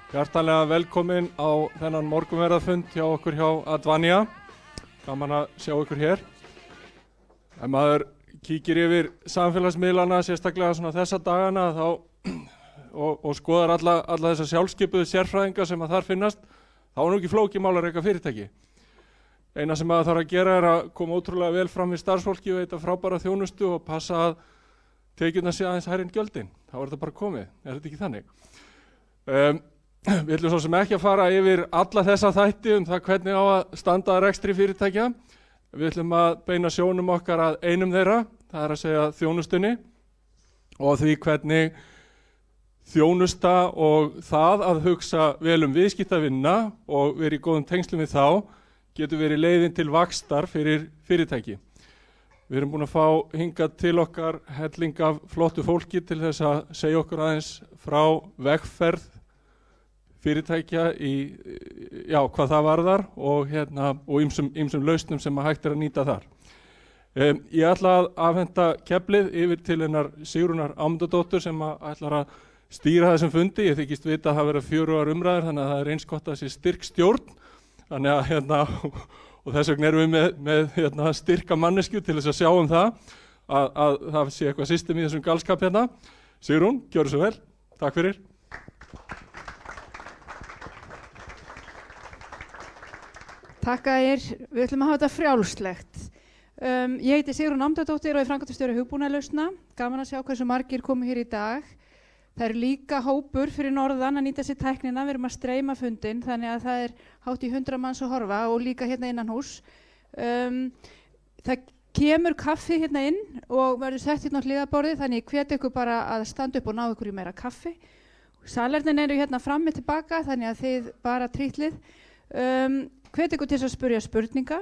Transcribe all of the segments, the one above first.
Hjartanlega velkomin á þennan morgunverðarfund hjá okkur hjá Advania. Gaman að sjá ykkur hér. Ef maður kíkir yfir samfélagsmiðlana, sérstaklega svona þessa dagana og skoðar alla þessa sjálfskipuðu sérfræðinga sem að þar finnast, þá nú ekki flókið mál að reka fyrirtæki. Eina sem maður þarf að gera að koma ótrúlega vel fram við starfsfólki og veita frábæra þjónustu og passa að tekjurnar sé aðeins hærri en gjöldin. Þá þetta bara komið, þetta ekki þannig? Við ætlum svo sem ekki að fara yfir alla þessa þætti það hvernig á að standa að rekstri fyrirtækja. Við ætlum að beina sjónum okkar að einum þeirra, það að segja þjónustunni og því hvernig þjónusta og það að hugsa vel viðskiptavinna og vera í góðum tengslum við þá getur verið leiðin til vaxtar fyrir fyrirtæki. Við erum búin að fá hingað til okkar helling af flottu fólki til þess að segja okkur aðeins frá vegferð fyrirtækja hvað það varðar og ýmsum lausnum sem að hægt að nýta þar. Ég ætla að afhenda keflið yfir til hennar Sigrúnar Ámundadóttur sem ætlar að stýra þessum fundi. Ég þykist vita að það verða 4 umræður þannig að það eins gott að það sé styrk stjórn. Þannig að og þess vegna erum við með styrka mannesku til þess að sjá að það sé eitthvað system í þessum galskap hérna. Sigrún, gjörðu svo vel. Takk fyrir. Takk að við ætlum að hafa þetta frjálslegt. Ég heiti Sigrún Ámundadóttir og er framkvæmdastjóri hugbúnaðarlausna. Gaman að sjá hversu margir komu hér í dag. Það er líka hópur fyrir norðan að nýta sér tæknina. Við erum að streyma fundinn þannig að það er hátt í 100 manns að horfa og líka hérna innan hús. Það kemur kaffi hérna inn og verður sett hérna á hliðarborðið þannig ég hvet ykkur bara að standa upp og ná ykkur í meira kaffi. Salernin eru hérna frammi tilbaka þannig að þið bara trýtlið. Hvet ykkur til að spyrja spurninga.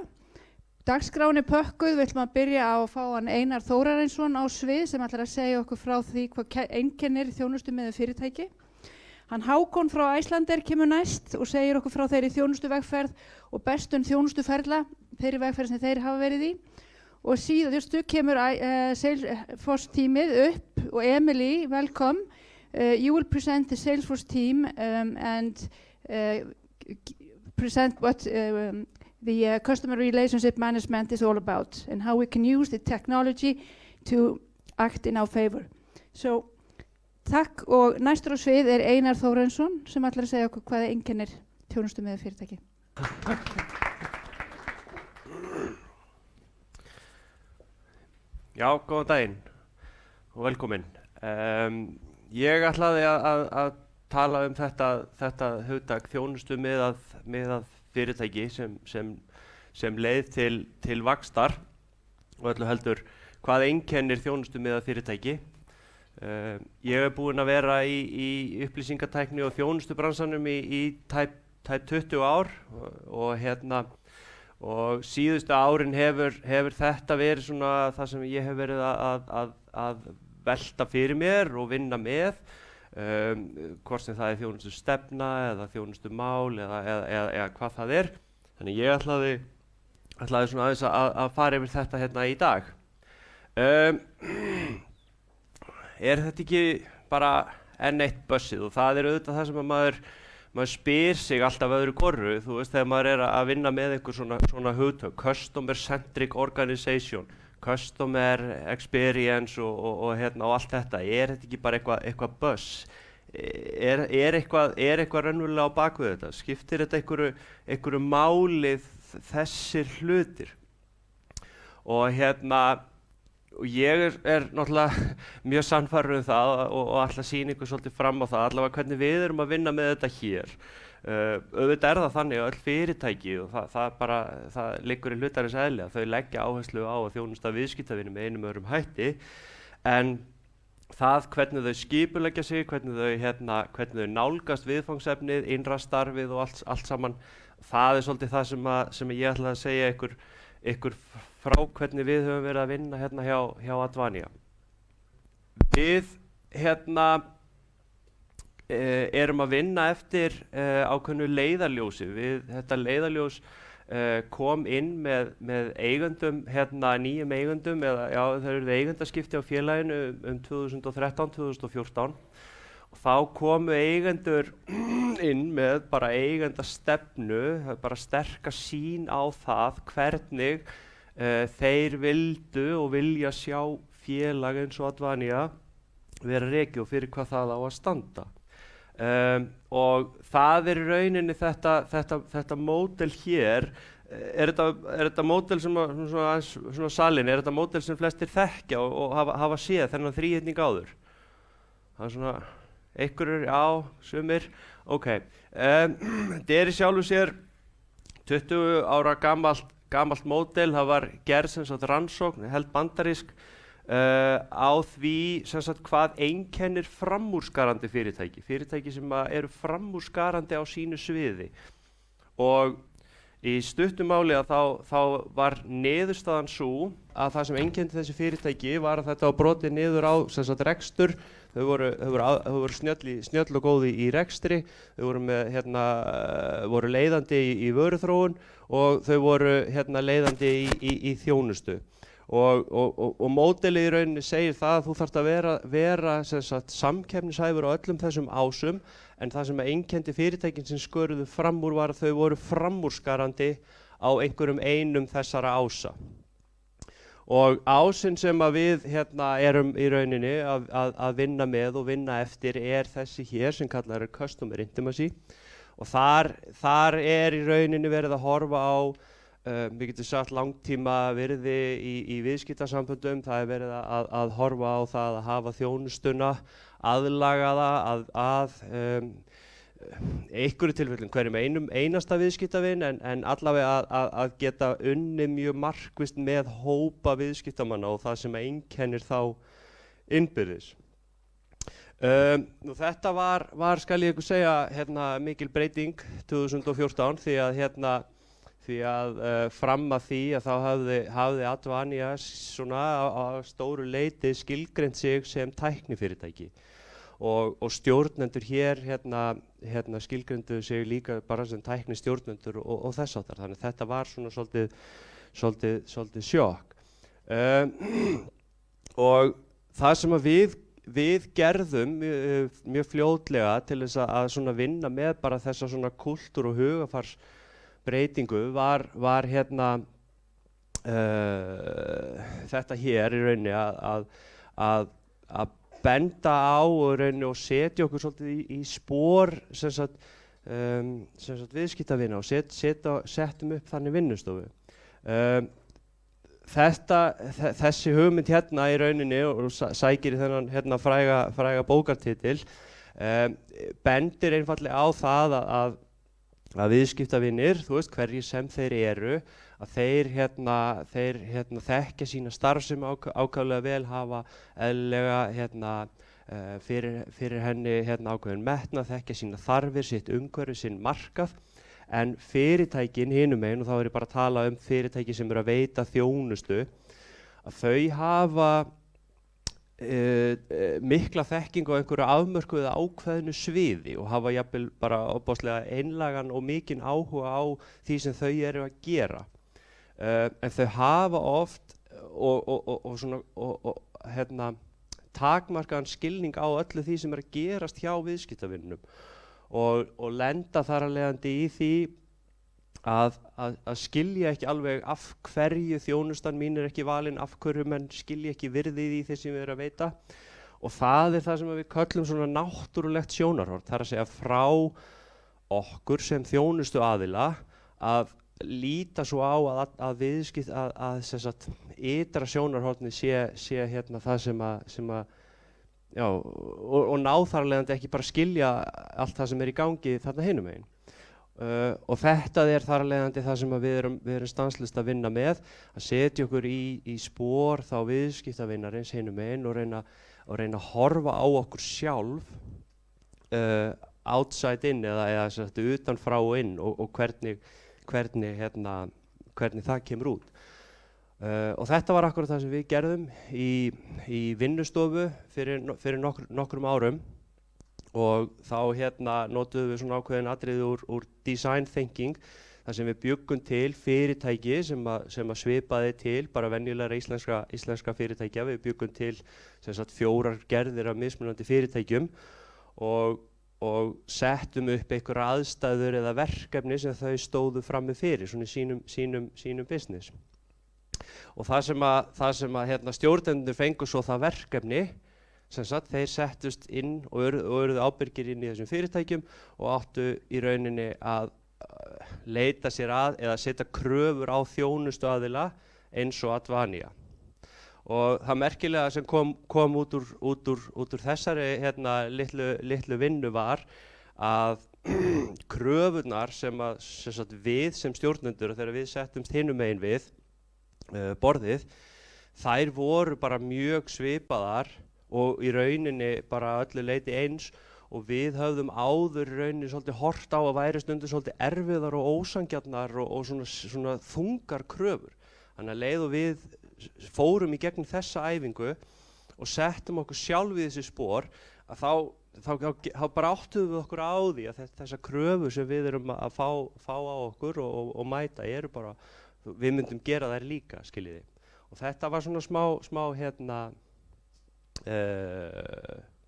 Dagskráin er pökkuð, við ætlum að byrja á að fá hann Einar Þórarinsson á svið sem ætlar að segja okkur frá því hvað einkennir þjónustumiðuð fyrirtæki. Hann Hákon frá Æslander kemur næst og segir okkur frá þeirri þjónustuvegferð og bestun þjónustuferla, þeirri vegferð sem þeir hafa verið í. Og síðan kemur Salesforce teamið upp og Emily, welcome. You will present the Salesforce team and present what the customer relationship management is all about and how we can use the technology to act in our favor. So, takk og næstur á svið er Einar Þórarinsson sem ætlar að segja okkur hvað einkennir þjónustumiðuð fyrirtæki. Já, góðan daginn og velkomin. Ég ætlaði að tala þetta hugtak þjónustumiðað fyrirtæki sem leið til vaxtar og öllu heldur hvað einkennir þjónustumiðað fyrirtæki. Ég búinn að vera í upplýsingatækni og þjónustubransanum í tæp 20 ár og síðustu árin hefur þetta verið svona það sem ég hef verið að velta fyrir mér og vinna með. Hvort sem það er þjónustustefna eða þjónustumál eða hvað það er. Þannig ég ætlaði svona aðeins að fara yfir þetta hérna í dag. Er þetta ekki bara enn eitt buzzið og það er auðvitað það sem að maður spyr sig alltaf öðru hvoru, þú veist þegar maður er að vinna með einhver svona hugtök, customer centric organization, customer experience og allt þetta. Er þetta ekki bara eitthvað buzz? Er eitthvað raunverulega á bakvið þetta? Skiptir þetta einhverju máli þessir hlutir? Og ég er náttúrulega mjög sannfærður það og ætla að sýna ykkur svolítið fram á það, allavega hvernig við erum að vinna með þetta hér. Auðvitað er það þannig að öll fyrirtæki og það liggur í hlutarins eðli að þau leggja áherslu á að þjónusta viðskiptavini með einum öðrum hætti en það hvernig þau skipuleggja sig, hvernig þau nálgast viðfangsefnið, innra starfið og allt saman, það er svolítið það sem ég ætla að segja ykkur frá hvernig við höfum verið að vinna hérna hjá Advania. Við erum að vinna eftir ákveðnu leiðarljósi. Þetta leiðarljós kom inn með eigendum, nýjum eigendum, það eru eigendaskipti á félaginu 2013-2014 og þá komu eigendur inn með bara eigendastefnu, bara sterka sýn á það hvernig þeir vildu og vilja sjá félag eins og Advania vera rekið og fyrir hvað það á að standa. Og það í rauninni þetta módel hér, er þetta módel sem svona salin, er þetta módel sem flestir þekkja og hafa séð þennan þríhyrning áður? Það svona, einhverjir, já, sumir, ok. Þetta í sjálfu sér 20 ára gamalt módel, það var gerð sem sagt rannsókn, held bandarísk, á því sem sagt hvað einkennir framúrskarandi fyrirtæki sem eru framúrskarandi á sínu sviði. Og í stuttu máli að þá var niðurstaðan sú að það sem einkenndi þessi fyrirtæki var að þetta var brotið niður á sem sagt rekstur. Þau voru snjöll og góð í rekstri, þau voru leiðandi í vöruþróun og þau voru leiðandi í þjónustu. Og módelið í rauninni segir það að þú þarft að vera sem sagt samkeppnishæfur á öllum þessum ásum, en það sem einkenndi fyrirtækin sem sköruðu fram úr var að þau voru framúrskarandi á einhverjum einum þessara ása. Og ásinn sem að við erum í rauninni að vinna með og vinna eftir þessi hér sem kallað customer intimacy, og þar í rauninni verið að horfa á við getum sagt langtíma virði í viðskiptasamböndum. Það verið að horfa á það að hafa þjónustuna aðlagaða að einhverju tilfellum hverjum einasta viðskiptavin, en allavega að geta unnið mjög markvisst með hópa viðskiptamanna og það sem einkennir þá innbyrðis. Þetta var skal ég ykkur segja mikil breyting 2014 því að fram að því að þá hafði Advania svona á stóru leyti skilgreint sig sem tæknifyrirtæki og stjórnendur hér skilgreindu sig líka bara sem tæknistjórnendur og þess áttar, þannig að þetta var svona svolítið sjokk. Og það sem að við gerðum mjög fljótlega til þess að svona vinna með bara þessa svona kultúr og hugafars breytingu var þetta hér í rauninni að benda á og rauninni og setja okkur svolítið í spor sem sagt viðskiptavina og settum upp þannig vinnustofu. Þessi hugmynd í rauninni og sækir í þennan fræga bókartitil bendir einfaldlega á það að viðskiptavinir, þú veist hverjir sem þeir eru, að þeir þekkja sína starfsemi ákaflega vel, hafa eðlilega fyrir henni ákveðin metnað, þekkja sína þarfir, sitt umhverfi, sinn markað, en fyrirtækin hinum megin, og þá ég bara að tala fyrirtæki sem eru að veita þjónustu, að þau hafa mikla þekkingu á einhverju afmörkuðu ákveðnu sviði og hafa jafnvel bara ofboðslega einlægan og mikinn áhuga á því sem þau eru að gera. En þau hafa oft takmarkaðan skilning á öllu því sem er að gerast hjá viðskiptavinnum og lenda þar að leiðandi í því að skilja ekki alveg af hverju þjónustan mín ekki valin, af hverju menn skilja ekki virðið í því sem við erum að veita, og það það sem við köllum svona náttúrulegt sjónarhorn, það að segja frá okkur sem þjónustu aðila að líta svo á að viðskipt að ytra sjónarhorni sé það sem að já, og ná þar leiðandi ekki bara skilja allt það sem í gangi þarna hinum megin. Og þetta þar leiðandi það sem við erum stanslaust að vinna með, að setja okkur í spor þá viðskiptavinnarins hinum megin og reyna að horfa á okkur sjálf outside in eða utan frá og inn og hvernig það kemur út. Og þetta var akkurat það sem við gerðum í vinnustofu fyrir nokkrum árum. Og þá notuðum við svona ákveðin atriði úr design thinking, þar sem við bjuggum til fyrirtæki sem að svipaði til bara venjulegra íslenska fyrirtækja. Við bjuggum til 4 gerðir af mismunandi fyrirtækjum og og settum upp einhverja aðstæður eða verkefni sem þau stóðu frammi fyrir svona í sínum business. Og það sem að stjórnendur fengu svo það verkefni, sem sagt, þeir settust inn og urðu ábyrgir inn í þessum fyrirtækjum og áttu í rauninni að leita sér að eða setja kröfur á þjónustuaðila eins og Advania. Og það merkilega sem kom út úr þessari litlu vinnu var að kröfurnar sem sagt, við sem stjórnendur, þegar við settumst hinum megin við borðið, þær voru bara mjög svipaðar og í rauninni bara öllu leyti eins, og við höfðum áður í rauninni svolítið hort á að væri stundum svolítið erfiðar og ósangjarnar og svona þungar kröfur. Þannig að leið og við fórum í gegnum þessa æfingu og settum okkur sjálf í þessi spor, að þá bara áttuðum við okkur á því að þessar kröfur sem við erum að fá á okkur og mæta eru bara, við myndum gera þær líka, skiljiði. Og þetta var svona smá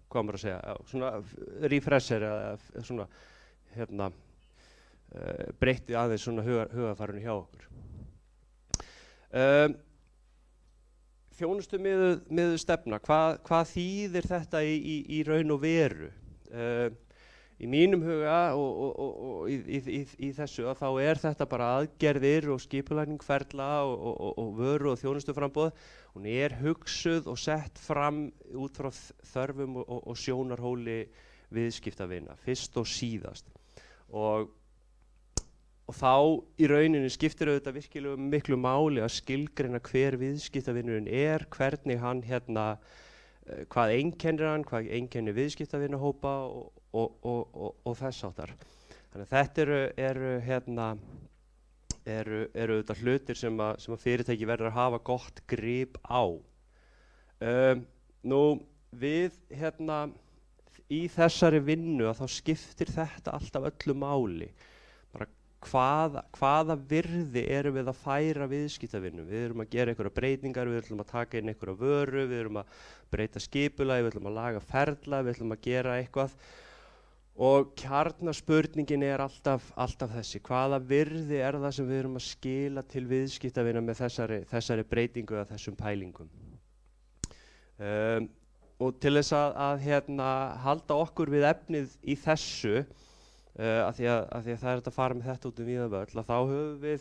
hvað maður að segja, svona refresher eða svona breytti aðeins svona hugarfarinu hjá okkur. Þjónustumiðuð stefna, hvað þýðir þetta í raun og veru? Í mínum huga og í þessu að þá þetta bara aðgerðir og skipulagning ferla og vöru og þjónustuframboð. Hún hugsuð og sett fram út frá þörfum og sjónarhóli viðskiptavina, fyrst og síðast. Og þá í rauninni skiptir auðvitað virkilega miklu máli að skilgreina hver viðskiptavinurinn hvernig hann hvað einkennir hann, hvað einkennir viðskiptavinahópa og þess áttar. Þannig að þetta eru auðvitað hlutir sem að fyrirtæki verður að hafa gott grip á. Nú við í þessari vinnu að þá skiptir þetta alltaf öllu máli. Bara hvaða virði erum við að færa viðskiptavinnu? Við erum að gera einhverja breytingar, við ætlum að taka inn einhverja vöru, við erum að breyta skipulagi, við ætlum að laga ferla, við ætlum að gera eitthvað. Og kjarnaspurningin alltaf þessi, hvaða virði það sem við erum að skila til viðskiptavina með þessari breytingu eða þessum pælingum. Og til þess að halda okkur við efnið í þessu, af því að það hægt að fara með þetta út víðan völl, þá höfum við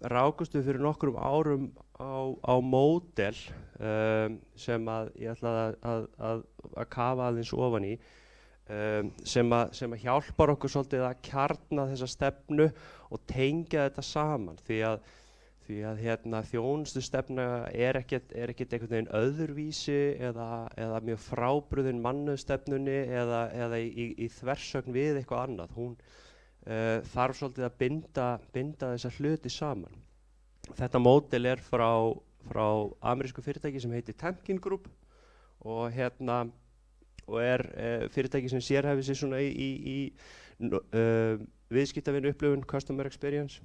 rákust við fyrir nokkrum árum á módel sem að ég ætla að kafa aðeins ofan í, sem að hjálpar okkur svolítið að kjarna þessa stefnu og tengja þetta saman, því að þjónustustefna ekkert einhvern veginn öðruvísi eða mjög frábrugðin mannauðsstefnunni eða í þversögn við eitthvað annað. Hún þarf svolítið að binda þessa hluti saman. Þetta módel frá amerísku fyrirtæki sem heitir Temkin Group og fyrirtæki sem sérhæfir sig svona í viðskiptavinu upplifun, customer experience,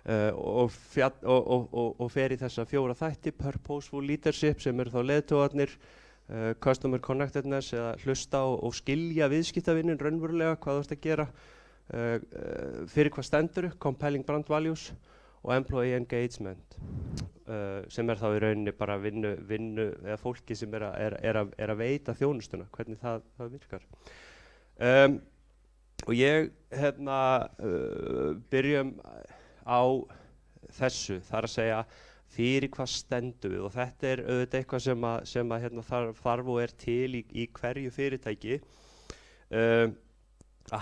og fer í þessa 4 þætti, purposeful leadership sem þá leiðtogarnir, customer connectedness eða hlusta og skilja viðskiptavinin raunverulega, hvað þú ert að gera, fyrir hvað stendur, compelling brand values og employee engagement, sem þá í rauninni bara vinnu eða fólki sem að veita þjónustuna, hvernig það virkar. Og ég byrjum á þessu, þar að segja fyrir hvað stendur við, og þetta auðvitað eitthvað sem þarf og til í hverju fyrirtæki, að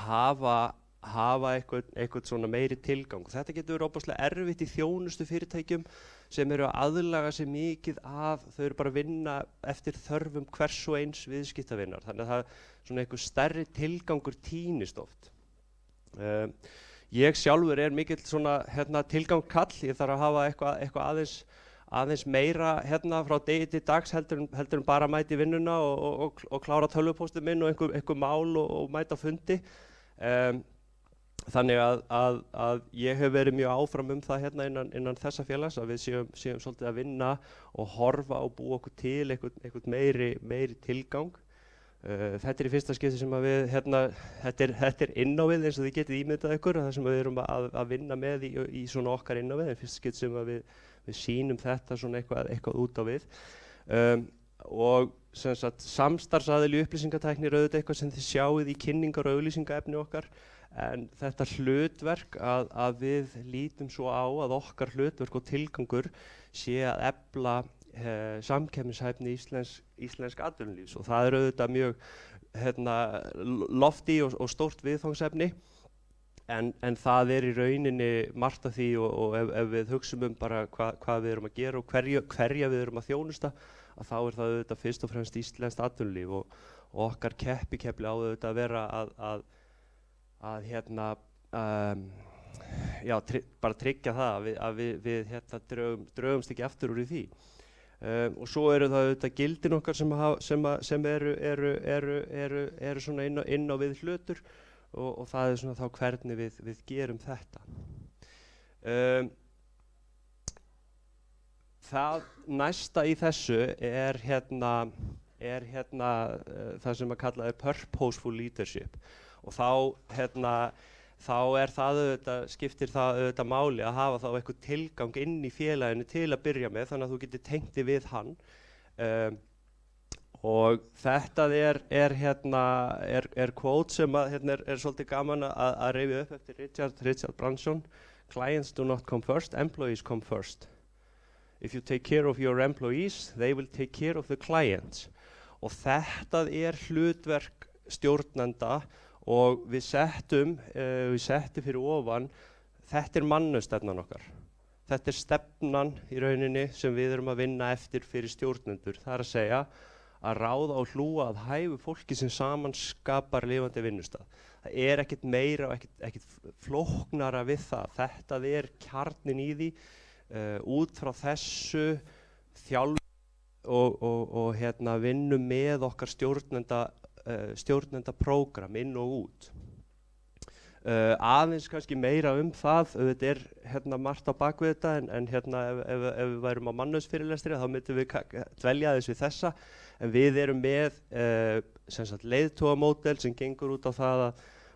hafa eitthvað svona meiri tilgang. Þetta getur verið óbúslega erfitt í þjónustu fyrirtækjum sem eru að aðlaga sig mikið þau eru bara að vinna eftir þörfum hvers og eins viðskiptavinnar. Þannig að það svona einhver stærri tilgangur týnist oft. Ég sjálfur mikill svona tilgangskall, ég þarf að hafa eitthvað aðeins meira frá degi til dags heldur en bara mæti vinnuna og klára tölvupóstið minn og einhver mál og mæta fundi. Þannig að ég hef verið mjög áfram það innan þessa félags að við séum svolítið að vinna og horfa og búa okkur til eitthvað meiri tilgang. Þetta í fyrsta skipti sem að við, þetta inn á við eins og þið getið ímyndað ykkur, það sem við erum að vinna með í svona okkar inn á við, en fyrsta skipti sem að við sýnum þetta svona eitthvað út á við. Og sem sagt, samstarfsaðili upplýsingatækni er auðvitað eitthvað sem þið sjáið í kynningar og auglýsingaefni okkar, en þetta hlutverk að við lítum svo á að okkar hlutverk og tilgangur sé að efla samkeppnishæfni íslensk atvinnulífs, og það er auðvitað mjög lofty og stórt viðfangsefni, en það er í rauninni margt af því, og ef við hugsum bara hvað við erum að gera og hverja við erum að þjónusta, að þá er það auðvitað fyrst og fremst íslenskt atvinnulíf, og okkar keppikefli á auðvitað að vera bara tryggja það að við drögumst ekki aftur úr í því. Og svo eru það auðvitað gildin okkar sem eru svona inn á við hlutur, og það er svona þá hvernig við gerum þetta. Það næsta í þessu er það sem að kalla purposeful leadership, og þá er það skiptir það auðvitað máli að hafa þá eitthvað tilgang inn í félaginu til að byrja með, þannig að þú getur tengt þig við hann. Og þetta er quote sem er svolítið gaman að rifja upp eftir Richard Branson. Clients do not come first, employees come first. If you take care of your employees, they will take care of the clients. Og þetta er hlutverk stjórnenda, og við settum fyrir ofan, þetta er mannustefnan okkar. Þetta er stefnan í rauninni sem við erum að vinna eftir fyrir stjórnendur. Það er að segja að ráða og hlúa að hæfu fólki sem saman skapar lifandi vinnustað. Það er ekkert meira og ekkert flóknara við það. Þetta er kjarnin í því, út frá þessu og vinnum með okkar stjórnendaprógram inn og út. Aðeins kannski meira það, þetta er margt á bakvið þetta, en ef við værum á mannauðsfyrirlestri þá myndum við dvelja aðeins við þessa, en við erum með leiðtogamódel sem gengur út á það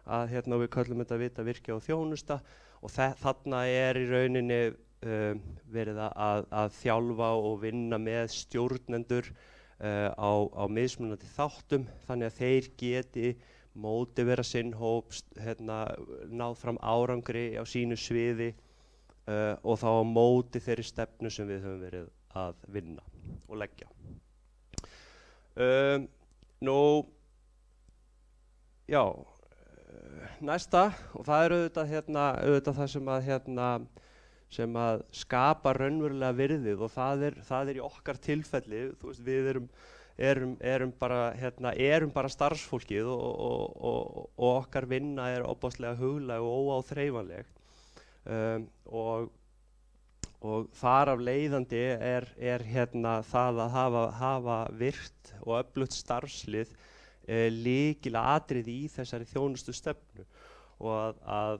að við köllum þetta vita, virkja og þjónusta, og þarna er í rauninni verið að þjálfa og vinna með stjórnendur á mismunandi þáttum, þannig að þeir geti mótivera sinn hóp, náð fram árangri á sínu sviði, og þá á móti þeirri stefnu sem við höfum verið að vinna og leggja. Næsta, og það er auðvitað það sem að skapa raunverulega virðið, og það er í okkar tilfelli, þú veist, við erum bara starfsfólkið, og okkar vinna er ofboðslega huglæg og óáþreifanleg, og þar af leiðandi er það að hafa virkt og öflugt starfslið lykilatriði í þessari þjónustustefnu, og að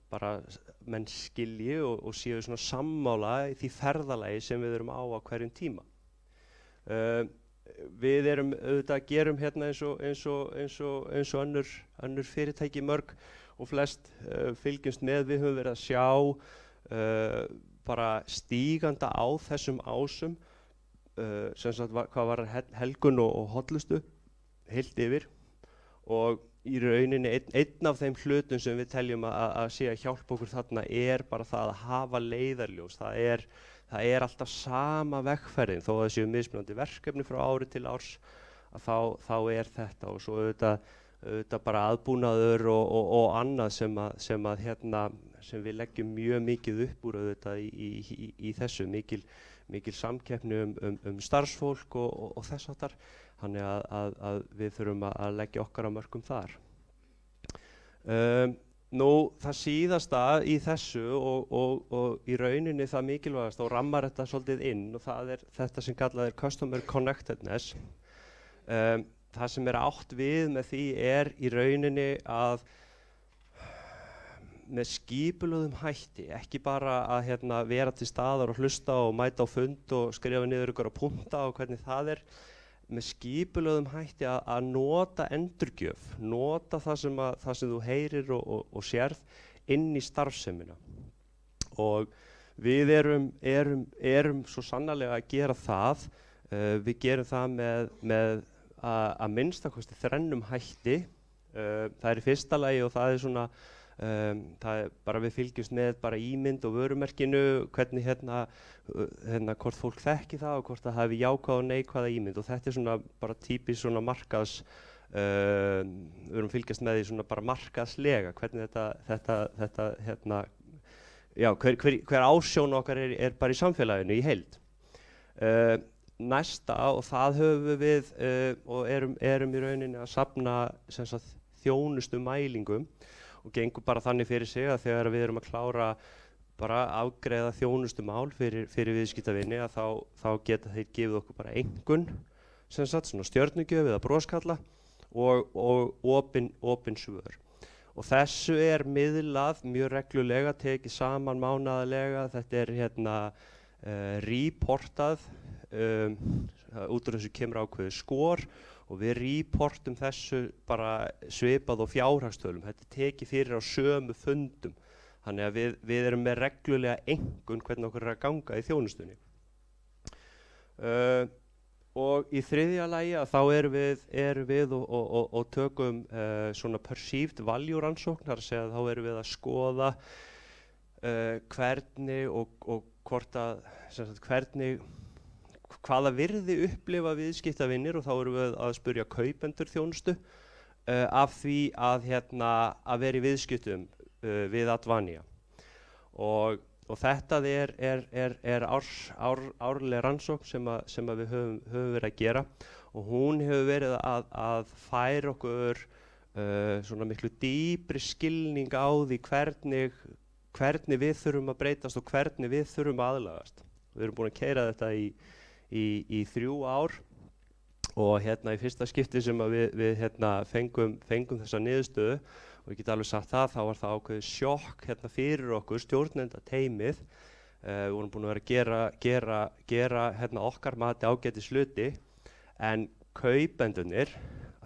bara menn skilji og séu svona sammála í því ferðalagi sem við erum á hverjum tíma. Við gerum eins og önnur fyrirtæki mörg og flest fylgjumst með. Við höfum verið að sjá bara stíganda á þessum ásum, sem sagt hvað var helgun og hollustu heilt yfir, og í rauninni einn af þeim hlutum sem við teljum að sé að hjálpa okkur þarna er bara það að hafa leiðarljós. Það er alltaf sama vegferðin, þó að það séu mismunandi verkefni frá ári til árs, að þá er þetta, og svo auðvitað bara aðbúnaður og annað sem við leggjum mjög mikið upp úr auðvitað í þessu, mikil samkeppni starfsfólk og þess háttar. Þannig að við þurfum að leggja okkar á mörkum þar. Það síðasta í þessu og í rauninni það mikilvægast, og rammar þetta svolítið inn, og það er þetta sem kallað er Customer Connectedness. Það sem átt við með því er í rauninni að með skipulögðum hætti, ekki bara að vera til staðar og hlusta og mæta á fund og skrifa niður ykkur á punta og hvernig það er, með skipulögðum hætti að nota endurgjöf, nota það sem þú heyrir og sérð inn í starfsemina. Og við erum svo sannarlega að gera það. Við gerum það með að minnstakosti þrennum hætti. Það í fyrsta lagi og það svona það bara við fylgjumst með bara ímynd og vörumerkinu, hvernig hvort fólk þekki það og hvort það hafi jákvæð og neikvæða ímynd, og þetta svona bara típist svona markaðs við erum fylgjast með því svona bara markaðslega, hvernig þetta hver ásjón okkar bara í samfélaginu í heild. Næsta, og það höfum við og erum í rauninni að safna sem sagt þjónustumælingum, og gengur bara þannig fyrir sig að þegar við erum að klára bara afgreiða þjónustumál fyrir viðskiptavini, að þá geta þeir gefið okkur bara einkunn, sem sagt svona stjörnugjöf eða broskalla og opin svör. Og þessu miðlað mjög reglulega, tekið saman mánaðarlega. Þetta reportað, út úr þessu kemur ákveðið skor, og við reportum þessu bara svipað og fjárhagstölum. Þetta tekið fyrir á sömu fundum. Þannig að við erum með reglulega einkunn hvernig okkur að ganga í þjónustunni. Og í þriðja lagi að þá erum við og tökum svona perceived value rannsókn, þar að segja að þá erum við að skoða hvernig og hvort að hvaða virði upplifa viðskiptavinir, og þá erum við að spyrja kaupendur þjónustu af því að vera í viðskiptum við Advania. Og þetta árleg rannsókn sem við höfum verið að gera, og hún hefur verið að færa okkur svona miklu dýpri skilning á því hvernig við þurfum að breytast og hvernig við þurfum að aðlagast. Við erum búin að keyra þetta í 3 ár, og í fyrsta skipti sem að við fengum þessa niðurstöðu, og ég get alveg sagt það, þá var það ákveðið sjokk fyrir okkur, stjórnendateymið. Við vorum búin að vera að gera okkar mati ágætis hluti, en kaupendurnir,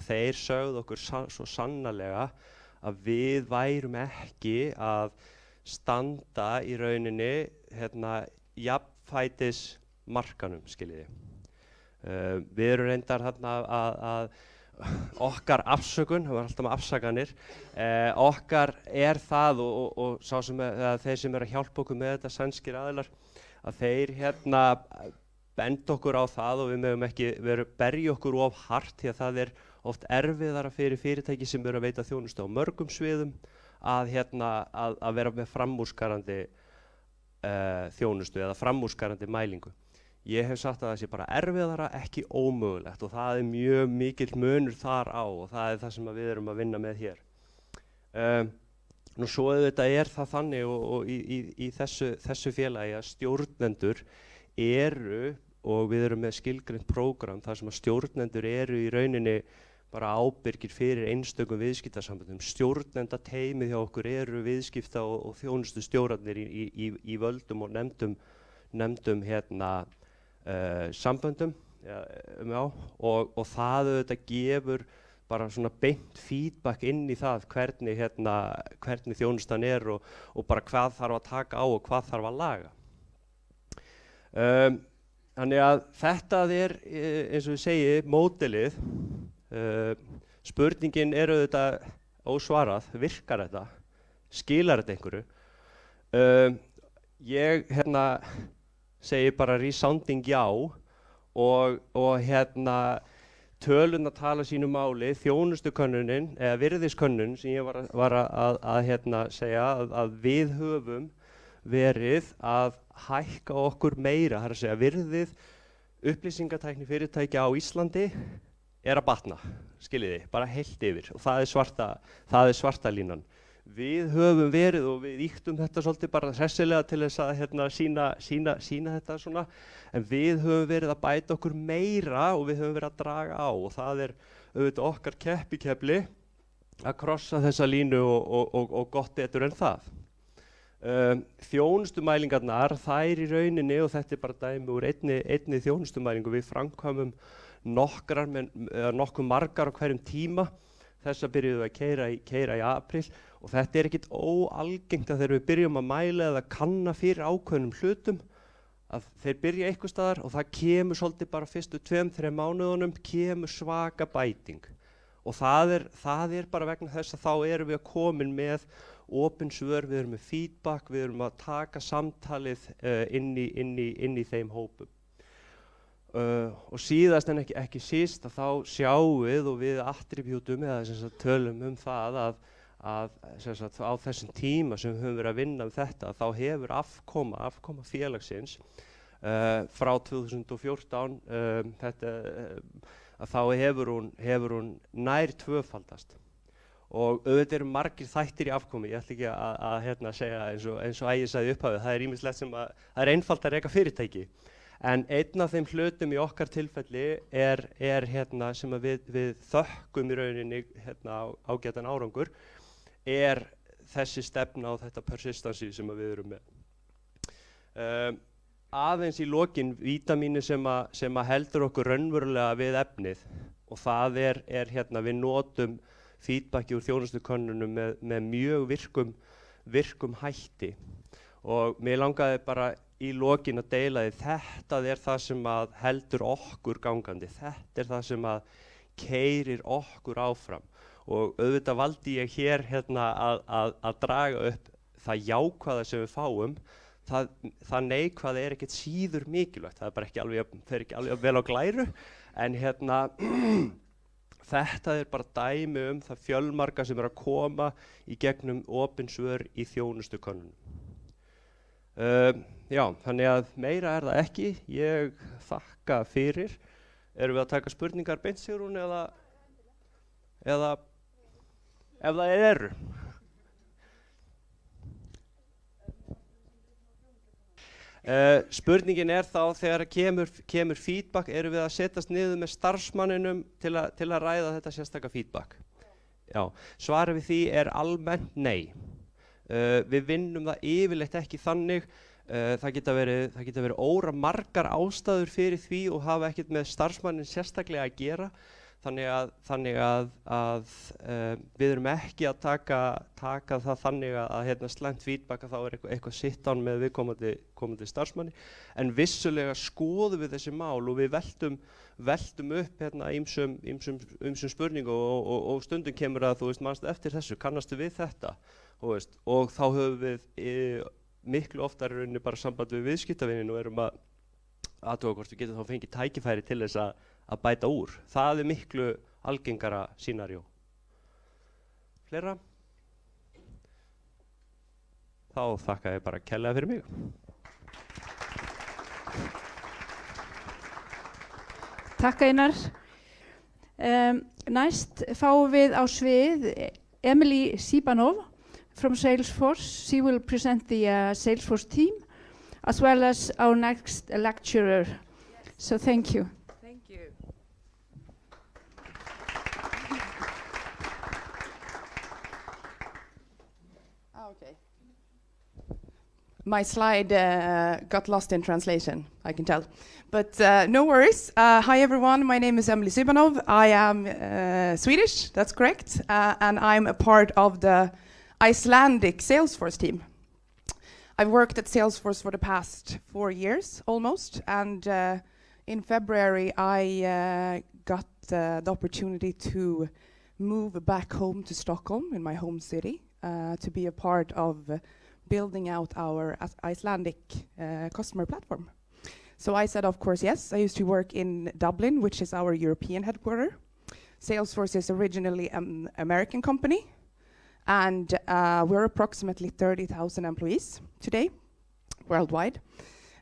þeir sögðu okkur svo sannarlega að við værum ekki að standa í rauninni jafnfætis markanum, skiljiði. Við erum reyndar að okkar afsökun, það var alltaf með afsakanir, okkar það, og þeir sem að hjálpa okkur með þetta, sænskir aðilar, að þeir benda okkur á það, og við megum ekki berja okkur of hart, því að það oft erfiðara fyrir fyrirtæki sem að veita þjónustu á mörgum sviðum að vera með framúrskarandi þjónustu eða framúrskarandi mælingu. Ég hef sagt að það sé bara erfiðara, ekki ómögulegt, og það mjög mikill munur þar á, og það það sem við erum að vinna með hér. Nú svo auðvitað það þannig, og í þessu félagi að stjórnendur og við erum með skilgreint prógram þar sem að stjórnendur í rauninni bara ábyrgir fyrir einstökum viðskiptasamböndum. Stjórnendateymið hjá okkur viðskipta og þjónustu stjórarnir í völdum og nefndum samböndum, og það auðvitað gefur bara svona beint feedback inn í það hvernig þjónustan og bara hvað þarf að taka á og hvað þarf að laga. Þannig að þetta eins og við segi, módelið. Spurningin auðvitað ósvarað, virkar þetta, skilar þetta einhverju? Ég segi bara resounding já, og tölurnar tala sínu máli. Þjónustukönnunin eða virðiskönnunin sem ég var að segja að við höfum verið að hækka okkur meira, það að segja virðið upplýsingatækni fyrirtækja á Íslandi að batna, skiljiði, bara heilt yfir, og það svarta línan. Við höfum verið, og við ýktum þetta svolítið bara hressilega til þess að sýna þetta svona, en við höfum verið að bæta okkur meira og við höfum verið að draga á, og það auðvitað okkar keppikefli að krossa þessa línu og gott betur en það. Þjónustumælingarnar, þær í rauninni, og þetta bara dæmi úr einni þjónustumælingu, við framkvæmum nokkuð margar á hverjum tíma. Þessa byrjuðum við að keyra í apríl og þetta ekkert óalgengt að þegar við byrjum að mæla eða kanna fyrir ákveðnum hlutum að þeir byrja eitthvað staðar og það kemur svolítið bara fyrstu 2-3 mánuðunum kemur svaka bæting og það er bara vegna þess að þá erum við komin með opin svör, við erum með feedback, við erum að taka samtalið inn í þeim hópum. Og síðast en ekki síst að þá sjáum við og við attribútum eða sem sagt tölum það að sem sagt á þessum tíma sem við höfum verið að vinna þetta þá hefur afkoma félagsins frá 2014 að þá hefur hún nær tvöfaldast og auðvitað eru margir þættir í afkomi, ég ætla ekki að segja eins og Ægir sagði í upphafi, það er ýmislegt sem það er einfalt að reka fyrirtæki. En einn af þeim hlutum í okkar tilfelli er sem að við þökkum í rauninni ágætan árangur er þessi stefna á þetta persistency sem að við erum með. Aðeins í lokin vítamíni sem að heldur okkur raunverulega við efnið og það er við notum feedbacki úr þjónustukönnunum með mjög virkum hætti og mér langaði bara í lokin að deila því þetta er það sem að heldur okkur gangandi, þetta er það sem að keyrir okkur áfram og auðvitað valdi ég hér að draga upp það jákvæða sem við fáum, það neikvæða er ekkert síður mikilvægt, það er bara fer ekki alveg vel á glæru en þetta er bara dæmi það fjölmarga sem að koma í gegnum opin svör í þjónustukönnunum. Já, þannig að meira er það ekki, ég þakka fyrir. Erum við að taka spurningar beint Sigrún eða ef það eru? Spurningin er þá þegar kemur feedback, erum við að setjast niður með starfsmanninum til að ræða þetta sérstaka feedback? Já, svarið við því er almennt nei. Við vinnum það yfirleitt ekki þannig, það geta verið margar ástæður fyrir því og hafa ekkert með starfsmannin sérstaklega að gera, þannig að við erum ekki að taka það þannig að slæmt feedback að þá er eitthvað sit-down með viðkomandi starfsmanni, en vissulega skoðum við þessi mál og við veltum upp ýmsum spurningum og stundum kemur að þú veist manstu eftir þessu, kannastu við þetta? Og þá höfum við miklu oftar rauninni bara samband við viðskiptavinin og erum að athuga hvort við getum þá fengið tækifæri til þess að bæta úr. Það er miklu algengara scenario. Fleira? Þá þakka ég bara kærlega fyrir mig. Takk Einar. Næst fáum við á svið Emily Sibanov from Salesforce. She will present the Salesforce team as well as our next lecturer. So thank you. Thank you. Okay. My slide got lost in translation, I can tell. But no worries. Hi everyone, my name is Emily Sibanov. I am Swedish, that's correct. And I'm a part of the Icelandic Salesforce team. I've worked at Salesforce for the past 4 years almost, and in February I got the opportunity to move back home to Stockholm in my home city to be a part of building out our Icelandic customer platform. So I said, of course, yes. I used to work in Dublin, which is our European headquarters. Salesforce is originally an American company, and we're approximately 30,000 employees today, worldwide.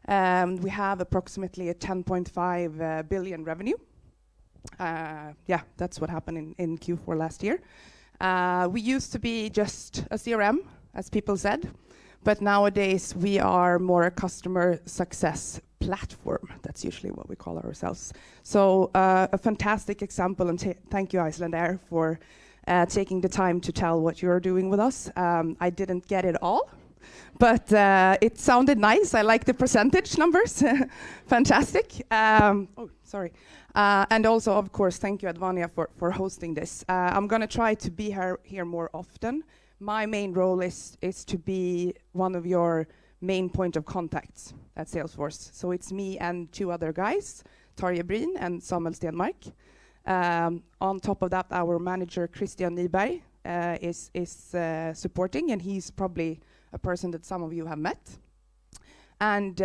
We have approximately a 10.5 billion revenue. Yeah, that's what happened in Q4 last year. We used to be just a CRM, as people said, but nowadays we are more a customer success platform. That's usually what we call ourselves. So a fantastic example, and thank you Icelandair for taking the time to tell what you're doing with us. I didn't get it all, but it sounded nice. I like the percentage numbers. Fantastic. Oh, sorry. And also, of course, thank you, Advania, for hosting this. I'm going to try to be here more often. My main role is to be one of your main point of contacts at Salesforce. So it's me and 2 other guys, Tarje Breen and Samuel Stenmark. On top of that, our manager, Christian Nyberg, is supporting, and he's probably a person that some of you have met. And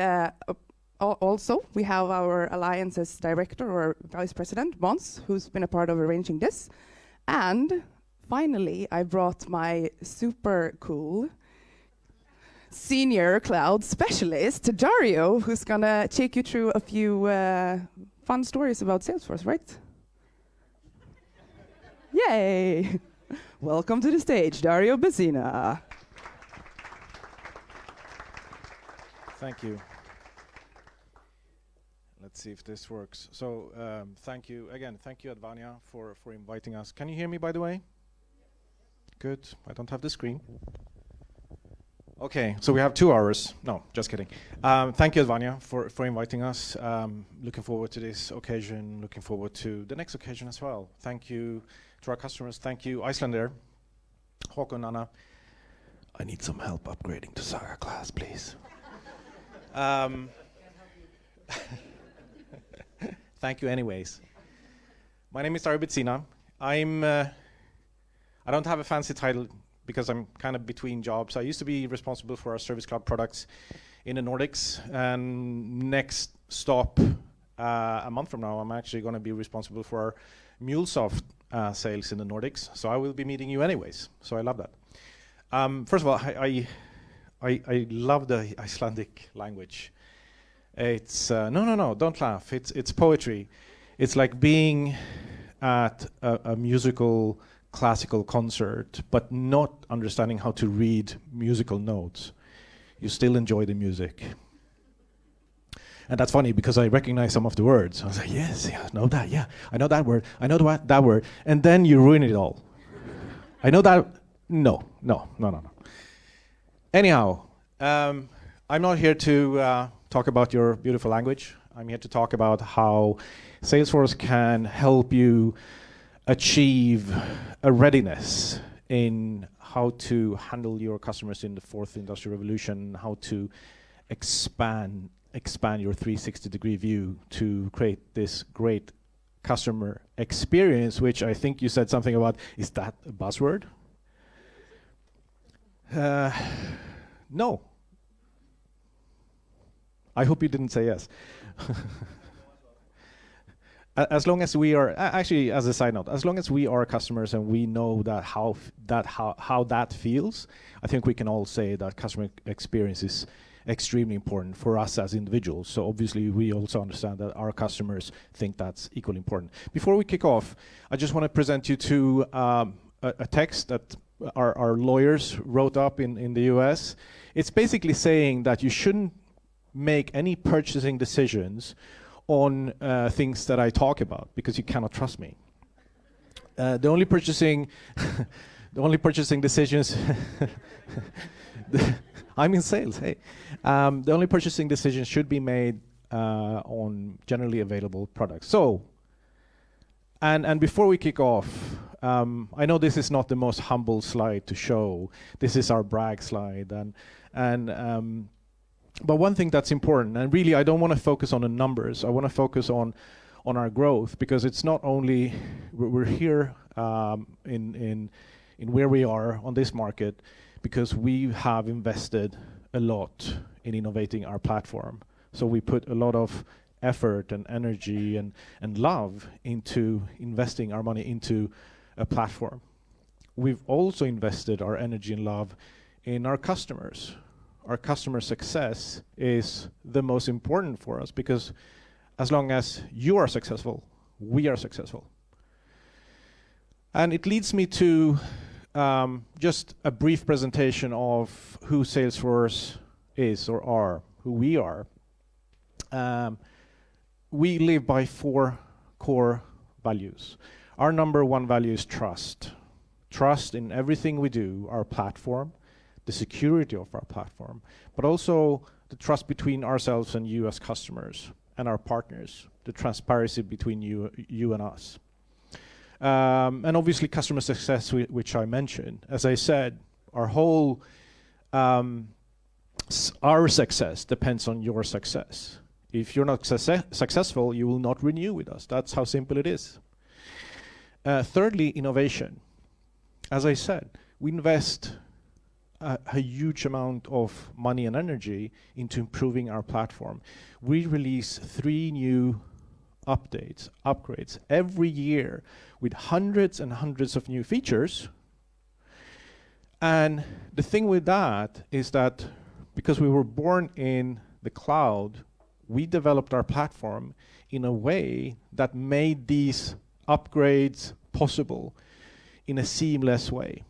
also, we have our Alliances Director or Vice President, Mons, who's been a part of arranging this. And finally, I brought my super cool Senior Cloud Specialist, Dario, who's going to take you through a few fun stories about Salesforce, right? Yay! Welcome to the stage, Dario Bessina. Thank you. Let's see if this works. So thank you again. Thank you, Advania, for inviting us. Can you hear me, by the way? Good. I don't have the screen. Okay, so we have 2 hours. No, just kidding. Thank you, Advania, for inviting us. Looking forward to this occasion. Looking forward to the next occasion as well. Thank you to our customers. Thank you, Icelander, Håkon, Anna. I need some help upgrading to Saga class, please. Thank you anyways. My name is Dario Bessina. I don't have a fancy title because I'm kind of between jobs. I used to be responsible for our Service Cloud products in the Nordics, and next stop, a month from now, I'm actually going to be responsible for our MuleSoft sales in the Nordics. So I will be meeting you anyways. So I love that. First of all, I love the Icelandic language. It's no, don't laugh. It's poetry. It's like being at a musical classical concert, but not understanding how to read musical notes. You still enjoy the music. And that's funny because I recognize some of the words. I was like, yes, I know that, yeah. I know that word, I know that word. And then you ruin it all. I know that, no. Anyhow, I'm not here to talk about your beautiful language. I'm here to talk about how Salesforce can help you achieve a readiness in how to handle your customers in the 4th industrial revolution, how to expand your 360-degree view to create this great customer experience, which I think you said something about. Is that a buzzword? No. I hope you didn't say yes. As long as we are, actually, as a side note, as long as we are customers and we know that how that feels, I think we can all say that customer experience is extremely important for us as individuals. So obviously, we also understand that our customers think that's equally important. Before we kick off, I just want to present you to a text that our lawyers wrote up in the US. It's basically saying that you shouldn't make any purchasing decisions on things that I talk about because you cannot trust me. The only purchasing decisions. I'm in sales. Hey, the only purchasing decisions should be made on generally available products. So, and before we kick off, I know this is not the most humble slide to show. This is our brag slide, but one thing that's important, and really I don't want to focus on the numbers, I want to focus on our growth, because it's not only, we're here in where we are on this market, because we have invested a lot in innovating our platform. So we put a lot of effort and energy and love into investing our money into a platform. We've also invested our energy and love in our customers. Our customer success is the most important for us, because as long as you are successful, we are successful. And it leads me to just a brief presentation of who Salesforce is or are, who we are. We live by 4 core values. Our number 1 value is trust. Trust in everything we do, our platform, the security of our platform, but also the trust between ourselves and you as customers and our partners, the transparency between you and us. And obviously customer success, which I mentioned. As I said, our whole, our success depends on your success. If you're not successful, you will not renew with us. That's how simple it is. Thirdly, innovation. As I said, we invest a huge amount of money and energy into improving our platform. We release 3 new upgrades every year with hundreds and hundreds of new features. And the thing with that is that because we were born in the cloud, we developed our platform in a way that made these upgrades possible in a seamless way.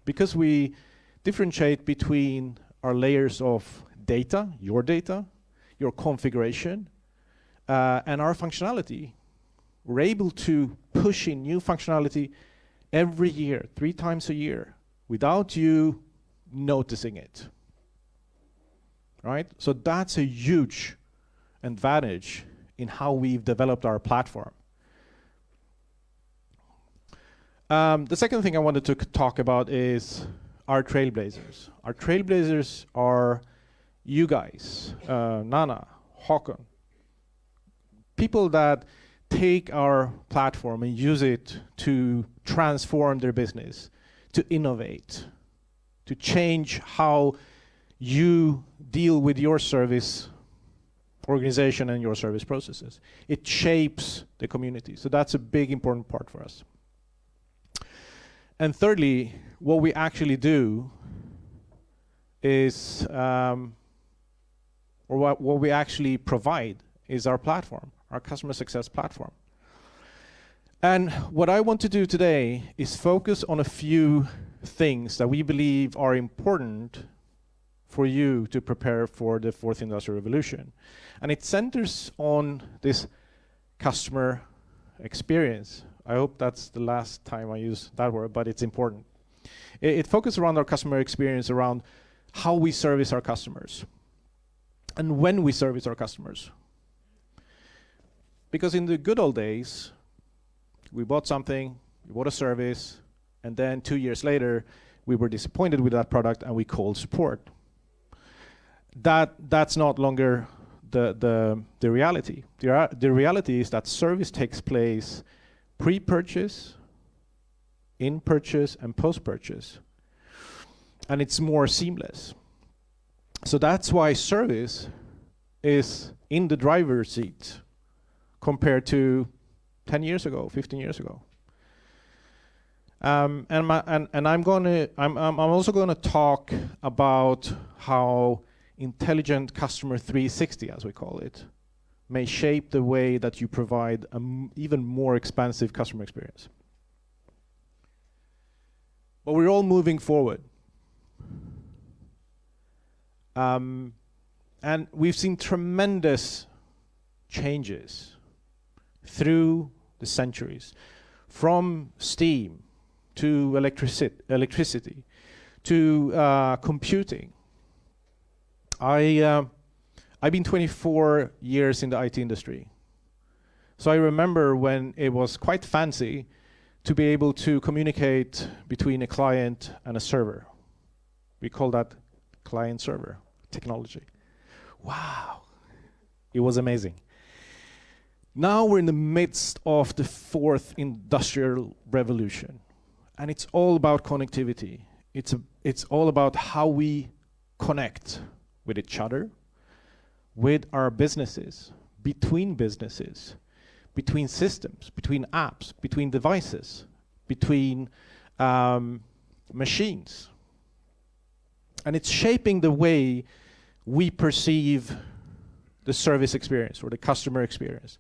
Because we differentiate between our layers of data, your configuration, and our functionality, we're able to push in new functionality every year, 3 times a year, without you noticing it. Right? So that's a huge advantage in how we've developed our platform. The second thing I wanted to talk about is our trailblazers. Our trailblazers are you guys, Nana, Håkon, people that take our platform and use it to transform their business, to innovate, to change how you deal with your service organization and your service processes. It shapes the community. So that's a big important part for us. And thirdly, what we actually do is, or what we actually provide is our platform, our customer success platform. And what I want to do today is focus on a few things that we believe are important for you to prepare for the 4th Industrial Revolution. And it centers on this customer experience. I hope that's the last time I use that word, but it's important. It focuses around our customer experience, around how we service our customers and when we service our customers. Because in the good old days, we bought something, we bought a service, and then 2 years later, we were disappointed with that product and we called support. That's not longer the reality. The reality is that service takes place pre-purchase, in-purchase, and post-purchase. And it's more seamless. So that's why service is in the driver's seat compared to 10 years ago, 15 years ago. And I'm also going to talk about how intelligent customer 360, as we call it, may shape the way that you provide an even more expansive customer experience. But we're all moving forward. And we've seen tremendous changes through the centuries, from steam to electricity to computing. I've been 24 years in the IT industry. So I remember when it was quite fancy to be able to communicate between a client and a server. We call that client-server technology. Wow, it was amazing. Now we're in the midst of the 4th Industrial Revolution, and it's all about connectivity. It's all about how we connect with each other, with our businesses, between systems, between apps, between devices, between machines. And it's shaping the way we perceive the service experience or the customer experience,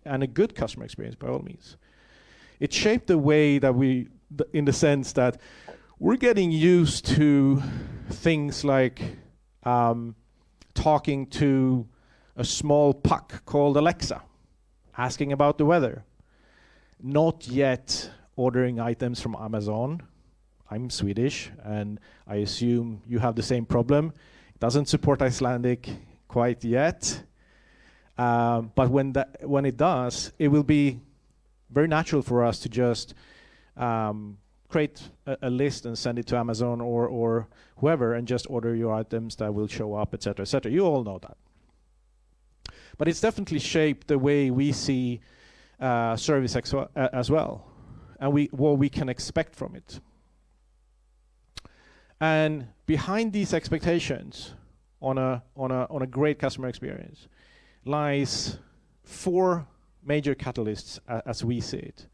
and a good customer experience by all means. It shaped the way that in the sense that we're getting used to things like talking to a small puck called Alexa, asking about the weather. Not yet ordering items from Amazon. I'm Swedish, and I assume you have the same problem. It doesn't support Icelandic quite yet, but when it does, it will be very natural for us to just create a list and send it to Amazon or whoever, and just order your items that will show up, etc., etc. You all know that. But it's definitely shaped the way we see service as well, and what we can expect from it. And behind these expectations on a great customer experience lies 4 major catalysts as we see it.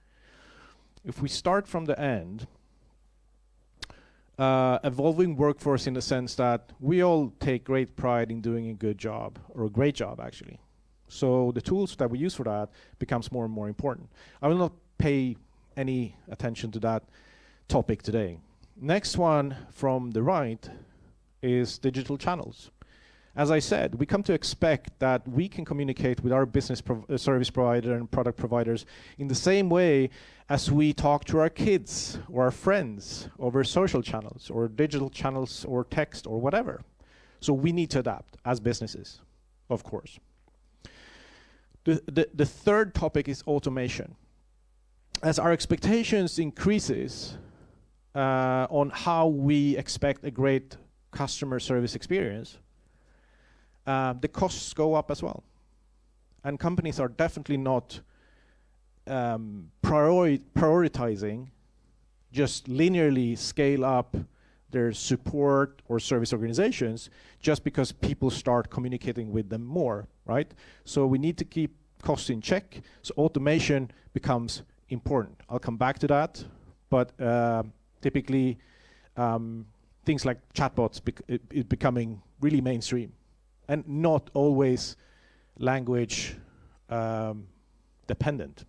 If we start from the end, evolving workforce in the sense that we all take great pride in doing a good job, or a great job actually. So the tools that we use for that becomes more and more important. I will not pay any attention to that topic today. Next one from the right is digital channels. As I said, we come to expect that we can communicate with our business service provider and product providers in the same way as we talk to our kids or our friends over social channels or digital channels or text or whatever. So we need to adapt as businesses, of course. The third topic is automation. As our expectations increases on how we expect a great customer service experience, the costs go up as well. And companies are definitely not prioritizing just linearly scale up their support or service organizations just because people start communicating with them more, right? So we need to keep costs in check. So automation becomes important. I'll come back to that, but typically things like chatbots is becoming really mainstream, and not always language dependent,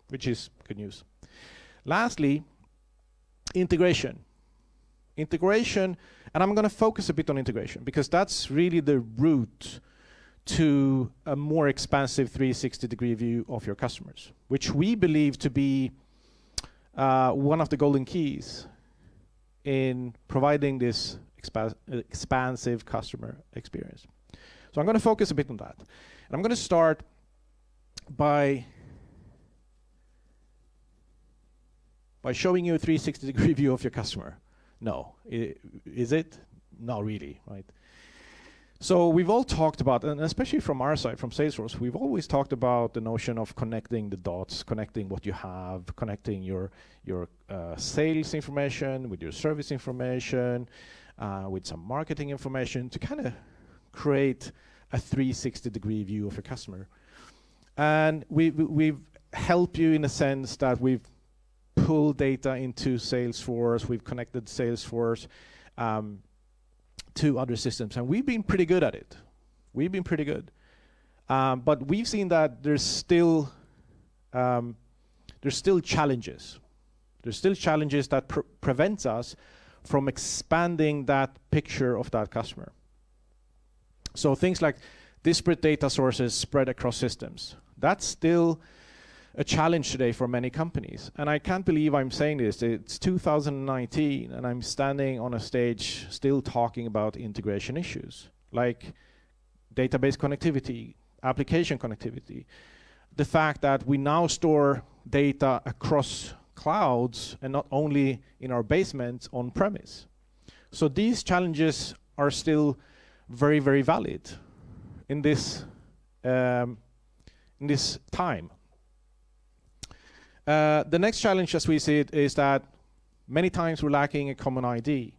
which is good news. Lastly, integration. Integration, and I'm going to focus a bit on integration because that's really the route to a more expansive 360-degree view of your customers, which we believe to be one of the golden keys in providing this expansive customer experience. So I'm going to focus a bit on that. And I'm going to start by showing you a 360-degree view of your customer. No. Is it? Not really, right? So we've all talked about, and especially from our side, from Salesforce, we've always talked about the notion of connecting the dots, connecting what you have, connecting your sales information with your service information, with some marketing information to kind of create a 360-degree view of your customer. And we've helped you in a sense that we've pulled data into Salesforce, we've connected Salesforce to other systems, and we've been pretty good at it. We've been pretty good. But we've seen that there's still challenges. There's still challenges that prevents us from expanding that picture of that customer. So things like disparate data sources spread across systems. That's still a challenge today for many companies. And I can't believe I'm saying this. It's 2019 and I'm standing on a stage still talking about integration issues like database connectivity, application connectivity, the fact that we now store data across clouds and not only in our basements on premise. So these challenges are still very, very valid in this time. The next challenge as we see it is that many times we're lacking a common ID.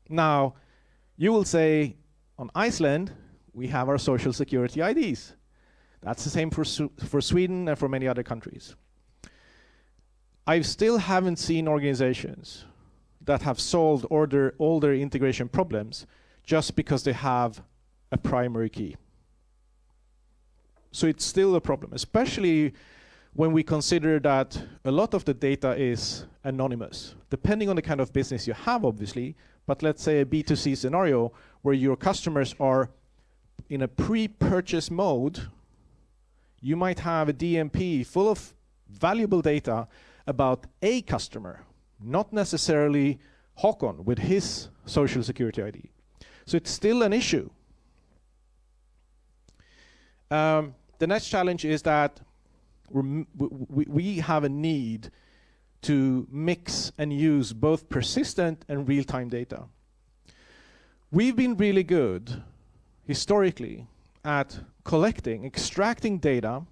Now, you will say on Iceland, we have our social security IDs. That's the same for Sweden and for many other countries. I still haven't seen organizations that have solved all their integration problems just because they have a primary key. So it's still a problem, especially when we consider that a lot of the data is anonymous, depending on the kind of business you have, obviously, but let's say a B2C scenario where your customers are in a pre-purchase mode, you might have a DMP full of valuable data about a customer, not necessarily Håkon with his social security ID. So it's still an issue. The next challenge is that we have a need to mix and use both persistent and real-time data. We've been really good historically at collecting, extracting data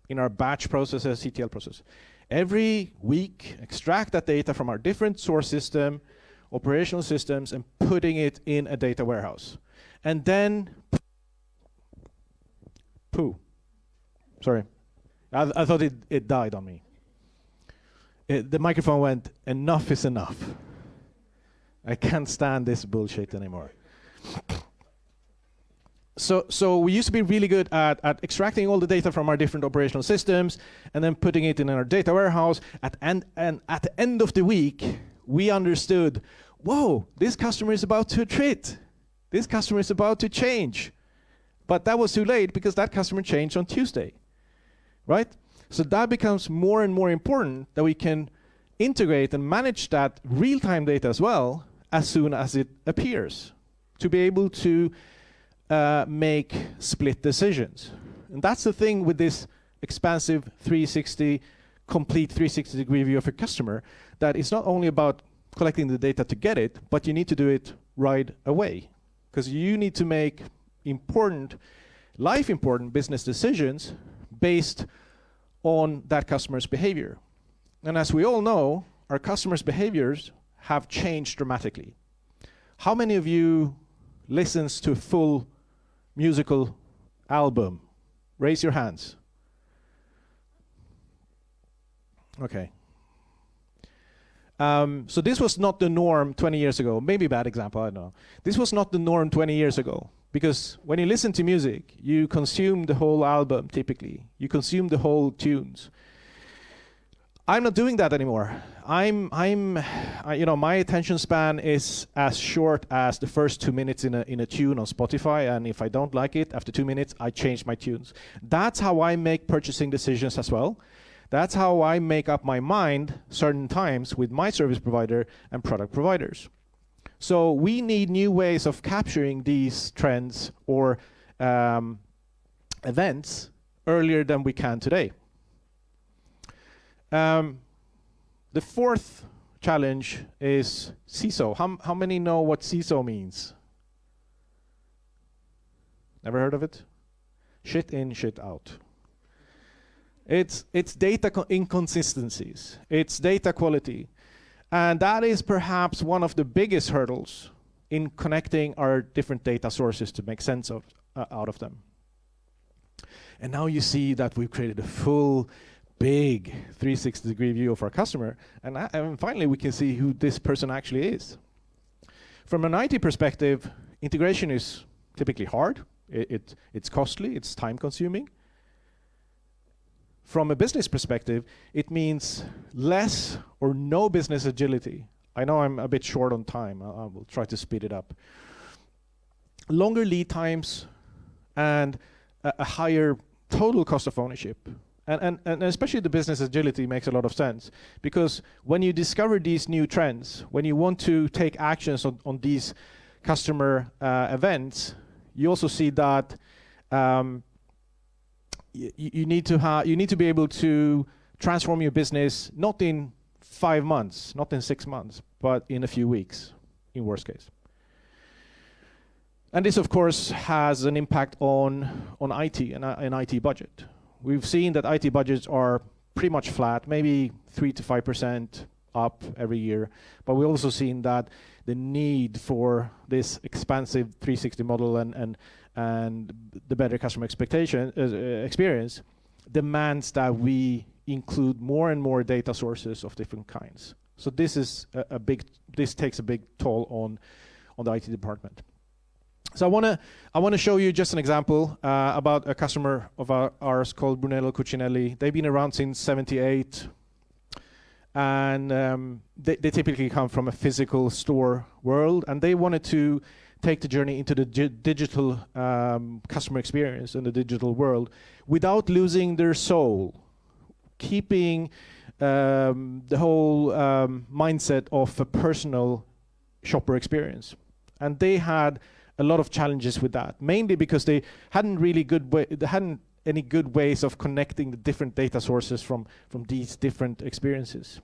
in our batch processes, ETL process. Every week, extract that data from our different source system, operational systems, and putting it in a data warehouse. And then, sorry, I thought it died on me. The microphone went, enough is enough. I can't stand this bullshit anymore. So we used to be really good at extracting all the data from our different operational systems and then putting it in our data warehouse. And at the end of the week, we understood, whoa, this customer is about to attrit. This customer is about to change. But that was too late because that customer changed on Tuesday, right? So that becomes more and more important that we can integrate and manage that real-time data as well as soon as it appears to be able to make split decisions. And that's the thing with this expansive 360, complete 360-degree view of a customer, that it's not only about collecting the data to get it, but you need to do it right away. Because you need to make important, life-important business decisions based on that customer's behavior. And as we all know, our customers' behaviors have changed dramatically. How many of you listens to a full musical album? Raise your hands. Okay. So this was not the norm 20 years ago. Maybe a bad example, I don't know. This was not the norm 20 years ago. Because when you listen to music, you consume the whole album typically. You consume the whole tunes. I'm not doing that anymore. You know, my attention span is as short as the first 2 minutes in a tune on Spotify, and if I don't like it after 2 minutes, I change my tunes. That's how I make purchasing decisions as well. That's how I make up my mind certain times with my service provider and product providers. So we need new ways of capturing these trends or events earlier than we can today. The fourth challenge is CISO. How many know what CISO means? Never heard of it? Shit in, shit out. It's data inconsistencies. It's data quality. And that is perhaps one of the biggest hurdles in connecting our different data sources to make sense of, out of them. And now you see that we've created a full, big 360-degree view of our customer. And finally, we can see who this person actually is. From an IT perspective, integration is typically hard. It's costly. It's time-consuming. From a business perspective, it means less or no business agility. I know I'm a bit short on time. I will try to speed it up. Longer lead times and a higher total cost of ownership. And especially the business agility makes a lot of sense, because when you discover these new trends, when you want to take actions on these customer events, you also see that you need to be able to transform your business not in 5 months, not in 6 months, but in a few weeks, in worst case. And this, of course, has an impact on IT and an IT budget. We've seen that IT budgets are pretty much flat, maybe 3 to 5% up every year. But we've also seen that the need for this expansive 360 model and the better customer experience demands that we include more and more data sources of different kinds. So this is this takes a big toll on the IT department. So I want to show you just an example about a customer of ours called Brunello Cucinelli. They've been around since '78, and they typically come from a physical store world, and they wanted to take the journey into the digital customer experience in the digital world without losing their soul, keeping the whole mindset of a personal shopper experience. And they had a lot of challenges with that, mainly because they hadn't any good ways of connecting the different data sources from these different experiences.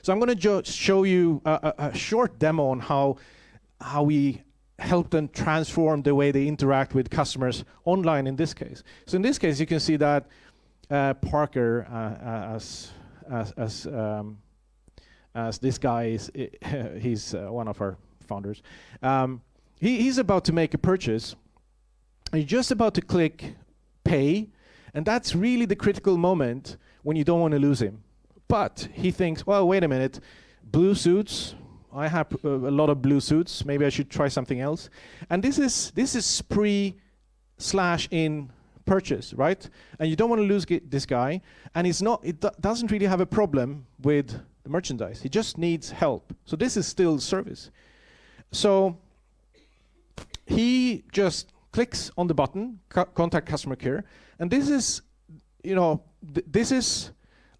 So I'm going to show you a short demo on how we help them transform the way they interact with customers online in this case. So in this case, you can see that Parker, as this guy is, he's one of our founders. He's about to make a purchase. He's just about to click pay, and that's really the critical moment when you don't want to lose him. But he thinks, well, wait a minute, blue suits. I have a lot of blue suits. Maybe I should try something else. And this is pre/in purchase, right? And you don't want to lose this guy. And doesn't really have a problem with the merchandise. He just needs help. So this is still service. So he just clicks on the button, contact customer care, and this is, this is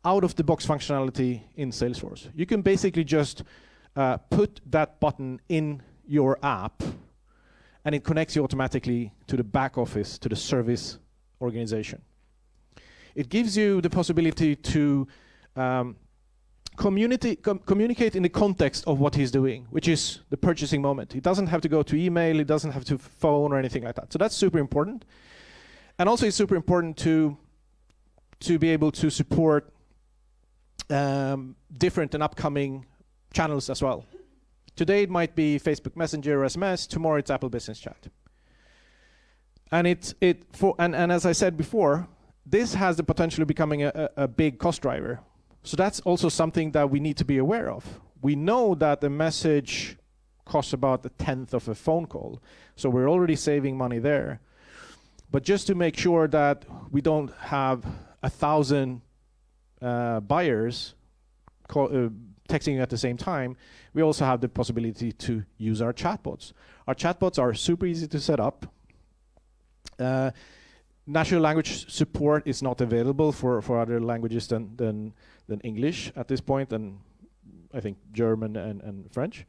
out-of-the-box functionality in Salesforce. You can basically just put that button in your app, and it connects you automatically to the back office, to the service organization. It gives you the possibility to communicate in the context of what he's doing, which is the purchasing moment. He doesn't have to go to email, he doesn't have to phone or anything like that. So that's super important. And also it's super important to be able to support different and upcoming channels as well. Today it might be Facebook Messenger or SMS, tomorrow it's Apple Business Chat. And and as I said before, this has the potential of becoming a big cost driver. So that's also something that we need to be aware of. We know that the message costs about 1/10 of a phone call, so we're already saving money there. But just to make sure that we don't have 1,000 buyers texting you at the same time, we also have the possibility to use our chatbots. Our chatbots are super easy to set up. Natural language support is not available for other languages than English at this point, and I think German and French.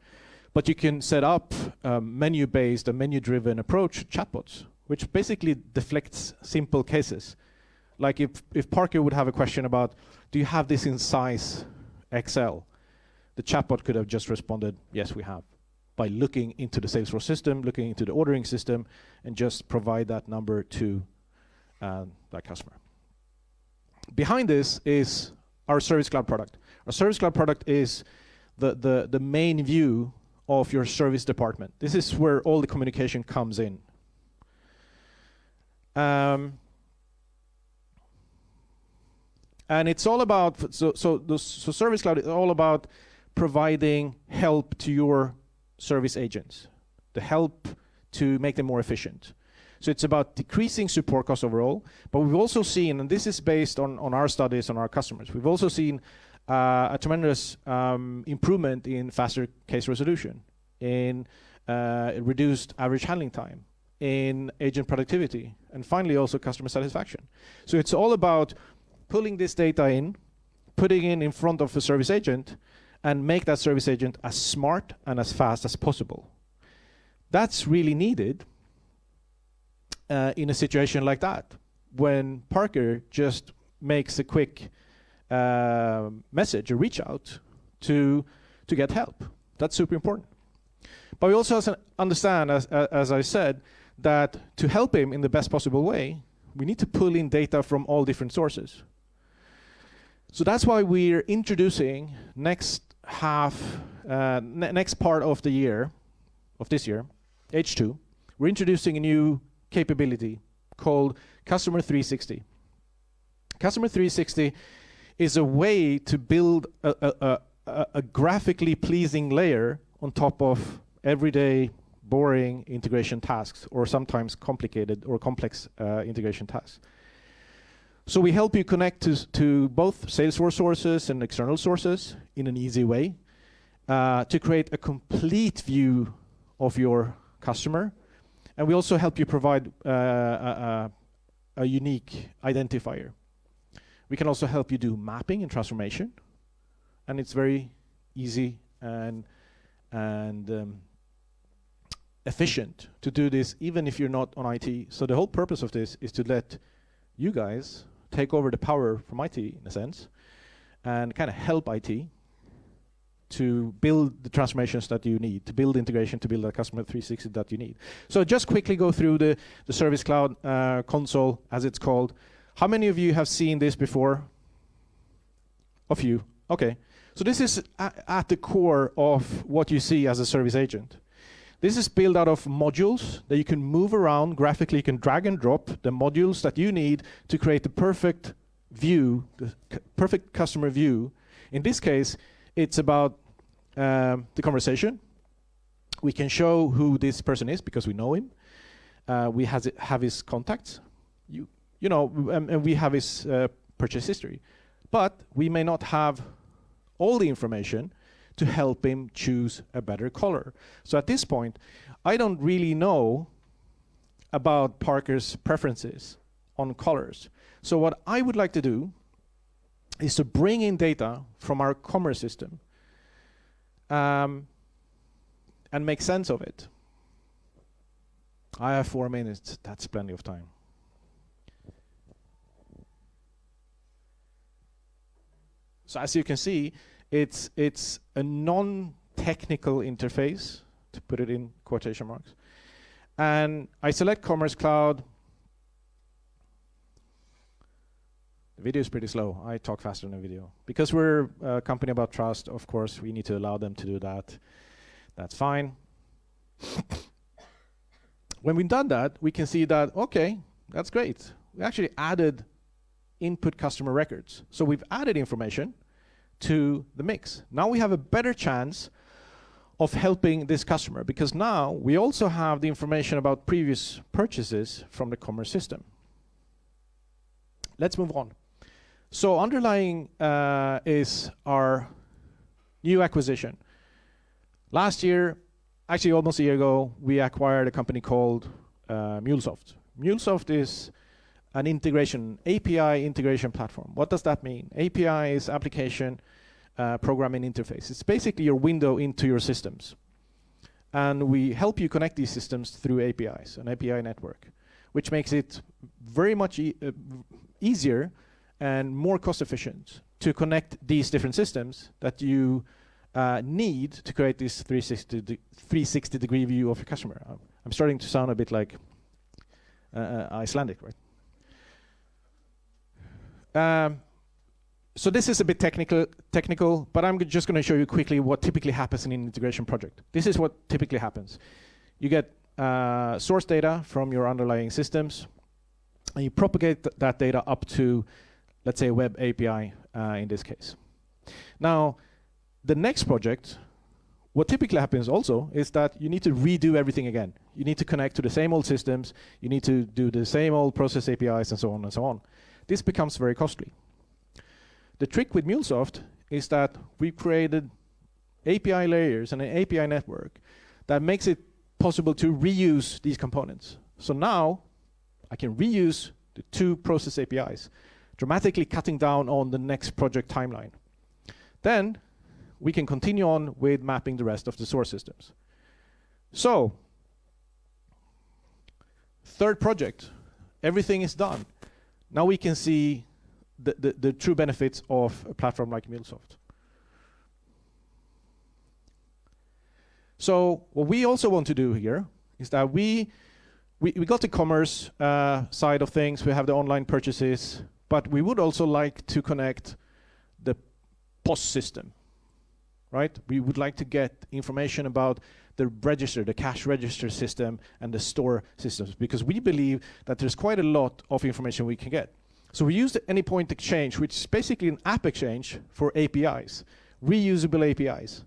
But you can set up menu-based, a menu-driven approach chatbots, which basically deflects simple cases. Like if Parker would have a question about, do you have this in size XL? The chatbot could have just responded, yes, we have, by looking into the Salesforce system, looking into the ordering system, and just provide that number to that customer. Behind this is our Service Cloud product. Our Service Cloud product is the main view of your service department. This is where all the communication comes in. And it's all about, so Service Cloud is all about providing help to your service agents, the help to make them more efficient. So it's about decreasing support costs overall, but we've also seen, and this is based on our studies on our customers, we've also seen a tremendous improvement in faster case resolution, in reduced average handling time, in agent productivity, and finally also customer satisfaction. So it's all about pulling this data in, putting it in front of a service agent, and make that service agent as smart and as fast as possible. That's really needed in a situation like that, when Parker just makes a quick message, a reach out to get help. That's super important. But we also have to understand, as I said, that to help him in the best possible way, we need to pull in data from all different sources. So that's why we're introducing next part of the year, of this year, H2, we're introducing a new capability called Customer 360. Customer 360 is a way to build a graphically pleasing layer on top of everyday boring integration tasks, or sometimes complicated or complex integration tasks. So we help you connect to both Salesforce sources and external sources in an easy way to create a complete view of your customer. And we also help you provide a unique identifier. We can also help you do mapping and transformation. And it's very easy and and efficient to do this, even if you're not on IT. So the whole purpose of this is to let you guys take over the power from IT, in a sense, and kind of help IT to build the transformations that you need, to build integration, to build a customer 360 that you need. So just quickly go through the Service Cloud console, as it's called. How many of you have seen this before? A few. Okay. So this is at the core of what you see as a service agent. This is built out of modules that you can move around graphically. You can drag and drop the modules that you need to create the perfect view, the perfect customer view. In this case, it's about the conversation. We can show who this person is because we know him. We have his contacts, you know, and we have his purchase history. But we may not have all the information to help him choose a better color. So at this point, I don't really know about Parker's preferences on colors. So what I would like to do is to bring in data from our commerce system and make sense of it. I have 4 minutes, that's plenty of time. So as you can see, it's a non-technical interface, to put it in quotation marks. And I select Commerce Cloud. The video is pretty slow. I talk faster than the video. Because we're a company about trust, of course, we need to allow them to do that. That's fine. When we've done that, we can see that, okay, that's great. We actually added input customer records. So we've added information to the mix. Now we have a better chance of helping this customer because now we also have the information about previous purchases from the commerce system. Let's move on. So underlying is our new acquisition. Last year, actually almost a year ago, we acquired a company called MuleSoft. MuleSoft is an integration, API integration platform. What does that mean? API is application programming interface. It's basically your window into your systems. And we help you connect these systems through APIs, an API network, which makes it very much easier and more cost efficient to connect these different systems that you need to create this 360-degree view of your customer. I'm starting to sound a bit like Icelandic, right? So this is a bit technical, but I'm just going to show you quickly what typically happens in an integration project. This is what typically happens. You get source data from your underlying systems, and you propagate that data up to, let's say, a web API in this case. Now, the next project, what typically happens also is that you need to redo everything again. You need to connect to the same old systems, you need to do the same old process APIs and so on and so on. This becomes very costly. The trick with MuleSoft is that we created API layers and an API network that makes it possible to reuse these components. So now I can reuse the 2 process APIs, dramatically cutting down on the next project timeline. Then we can continue on with mapping the rest of the source systems. So, third project, everything is done. Now we can see the true benefits of a platform like MuleSoft. So what we also want to do here is that we got the commerce side of things, we have the online purchases, but we would also like to connect the POS system, right? We would like to get information about the register, the cash register system and the store systems, because we believe that there's quite a lot of information we can get. So we use the AnyPoint Exchange, which is basically an app exchange for APIs, reusable APIs.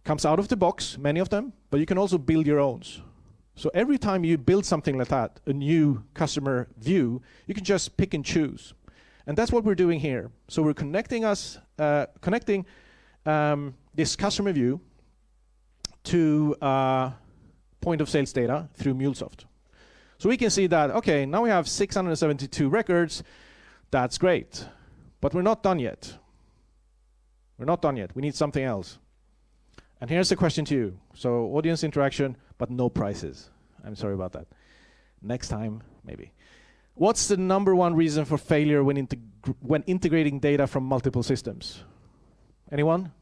Comes out of the box, many of them, but you can also build your own. So every time you build something like that, a new customer view, you can just pick and choose. And that's what we're doing here. So we're connecting this customer view to point of sales data through MuleSoft. So we can see that, okay, now we have 672 records. That's great. But we're not done yet. We're not done yet. We need something else. And here's the question to you. So audience interaction, but no prices. I'm sorry about that. Next time, maybe. What's the number one reason for failure when integrating data from multiple systems? Anyone?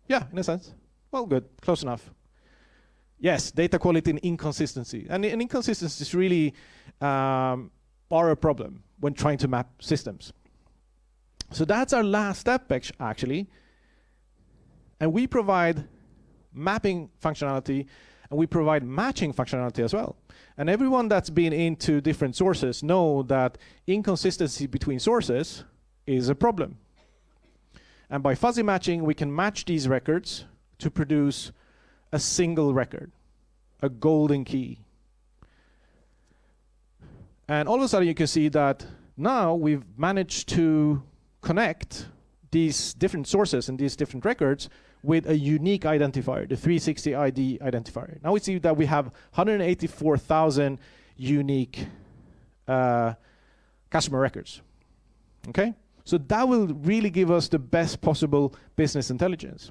Yeah, in a sense. Well, good, close enough. Yes, data quality and inconsistency. And inconsistencies really are a problem when trying to map systems. So that's our last step, actually. And we provide mapping functionality, and we provide matching functionality as well. And everyone that's been into different sources know that inconsistency between sources is a problem. And by fuzzy matching, we can match these records to produce a single record, a golden key. And all of a sudden you can see that now we've managed to connect these different sources and these different records with a unique identifier, the 360 ID identifier. Now we see that we have 184,000 unique customer records. Okay? So that will really give us the best possible business intelligence.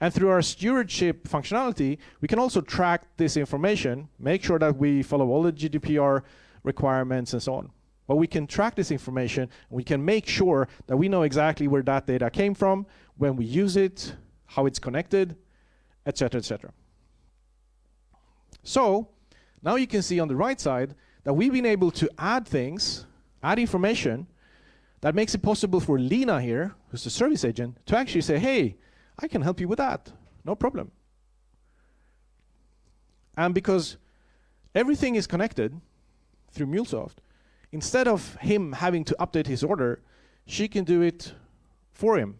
And through our stewardship functionality, we can also track this information, make sure that we follow all the GDPR requirements and so on. But we can track this information, and we can make sure that we know exactly where that data came from, when we use it, how it's connected, etc., etc. So now you can see on the right side that we've been able to add things, add information, that makes it possible for Lina here, who's the service agent, to actually say, hey, I can help you with that, no problem. And because everything is connected through MuleSoft, instead of him having to update his order, she can do it for him,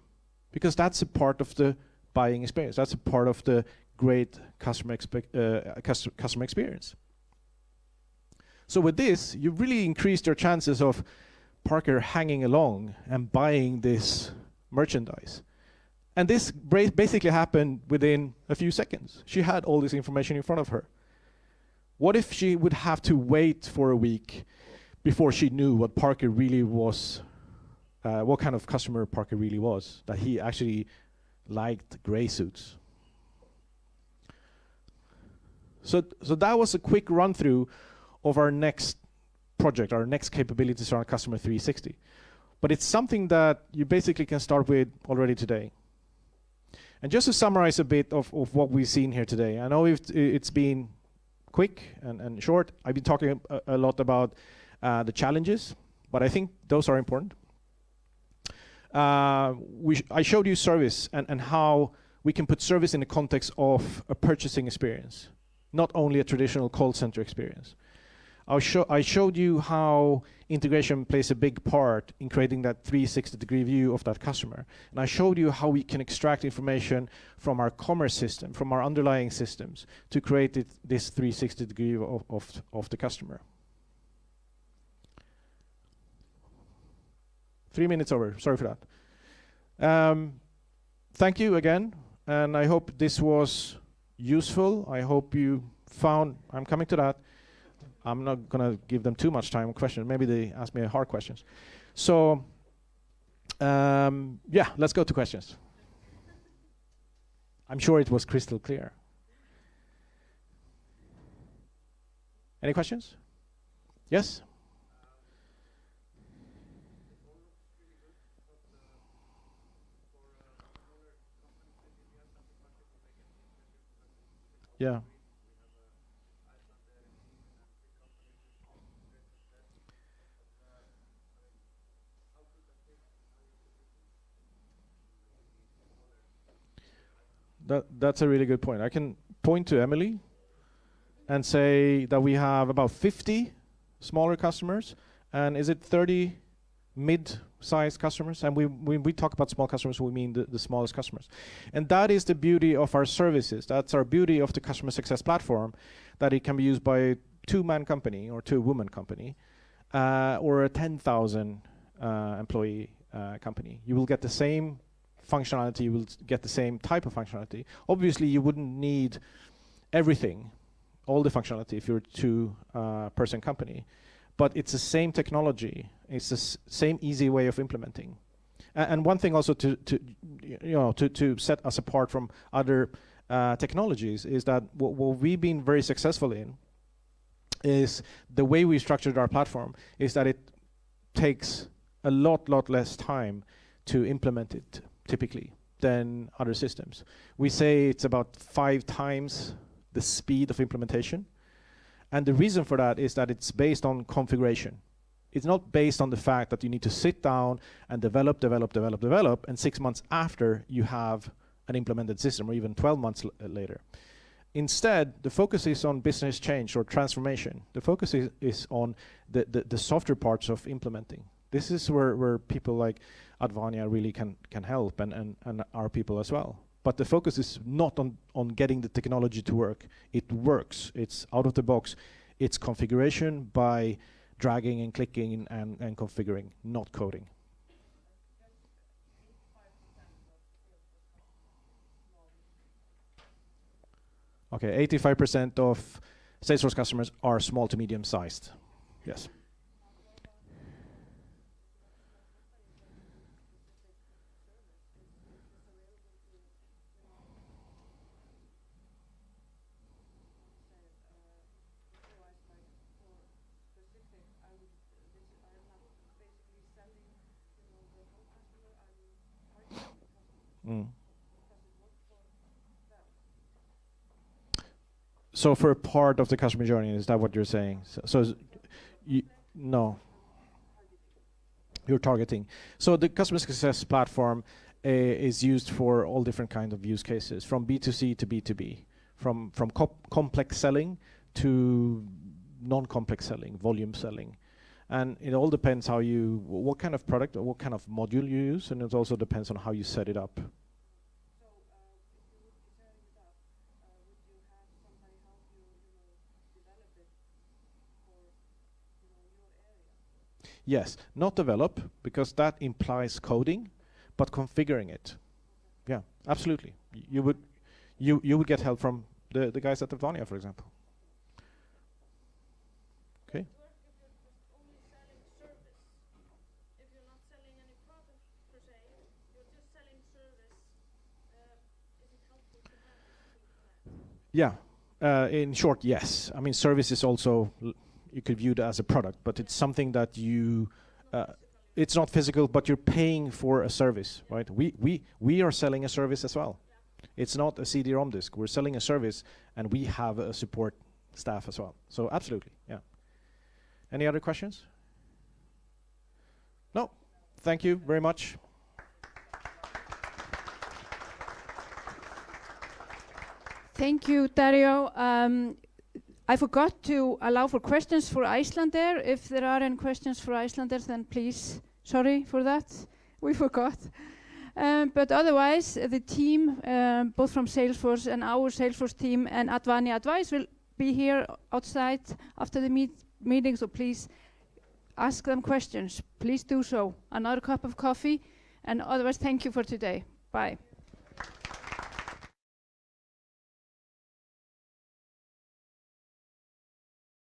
because that's a part of the buying experience. That's a part of the great customer experience. So with this, you've really increased your chances of Parker hanging along and buying this merchandise. And this basically happened within a few seconds. She had all this information in front of her. What if she would have to wait for a week before she knew what Parker really was, what kind of customer Parker really was, that he actually liked gray suits? So that was a quick run through of our next project, our next capabilities around Customer 360. But it's something that you basically can start with already today. And just to summarize a bit of what we've seen here today, I know it's been quick and short. I've been talking a lot about the challenges, but I think those are important. I showed you service and how we can put service in the context of a purchasing experience, not only a traditional call center experience. I showed you how integration plays a big part in creating that 360-degree view of that customer. And I showed you how we can extract information from our commerce system, from our underlying systems, to create this 360-degree of the customer. 3 minutes over, sorry for that. Thank you again, and I hope this was useful. I hope you found, I'm coming to that. I'm not gonna give them too much time questions. Maybe they ask me hard questions. So, yeah, let's go to questions. I'm sure it was crystal clear. Any questions? Yes? Yeah. That's a really good point. I can point to Emily and say that we have about 50 smaller customers, and is it 30 mid-sized customers? And when we talk about small customers, we mean the smallest customers. And that is the beauty of our services. That's our beauty of the customer success platform, that it can be used by a two-man company or two-woman company, or a 10,000 employee company. You will get the same functionality, you will get the same type of functionality. Obviously, you wouldn't need everything, all the functionality, if you're a two-person company. But it's the same technology. It's the same easy way of implementing. And one thing also to set us apart from other technologies is that what we've been very successful in is the way we structured our platform is that it takes a lot less time to implement it typically than other systems. We say it's about 5 times the speed of implementation. And the reason for that is that it's based on configuration. It's not based on the fact that you need to sit down and develop, and 6 months after you have an implemented system, or even 12 months later. Instead, the focus is on business change or transformation. The focus is on the softer parts of implementing. This is where people like Advania really can help, and our people as well. But the focus is not on getting the technology to work. It works. It's out of the box. It's configuration by dragging and clicking and configuring, not coding. Okay, 85% of Salesforce customers are small to medium sized. Yes. So for a part of the customer journey, is that what you're saying? No. You're targeting. So the customer success platform is used for all different kinds of use cases, from B2C to B2B, from complex selling to non-complex selling, volume selling. And it all depends what kind of product or what kind of module you use, and it also depends on how you set it up. Yes, not develop, because that implies coding, but configuring it. Yeah, absolutely. You would get help from the guys at Advania, for example. Okay. Yeah, in short, yes. I mean, service is also, you could view it as a product, but it's something that it's not physical, but you're paying for a service, right? We are selling a service as well. It's not a CD-ROM disk. We're selling a service, and we have a support staff as well. So absolutely, yeah. Any other questions? No. Thank you very much. Thank you, Dario. I forgot to allow for questions for Icelandair. If there are any questions for Icelandair, then please, sorry for that, we forgot. But otherwise, the team, both from Salesforce and our Salesforce team and Advania Advice will be here outside after the meeting, so please ask them questions. Please do so. Another cup of coffee, and otherwise, thank you for today. Bye.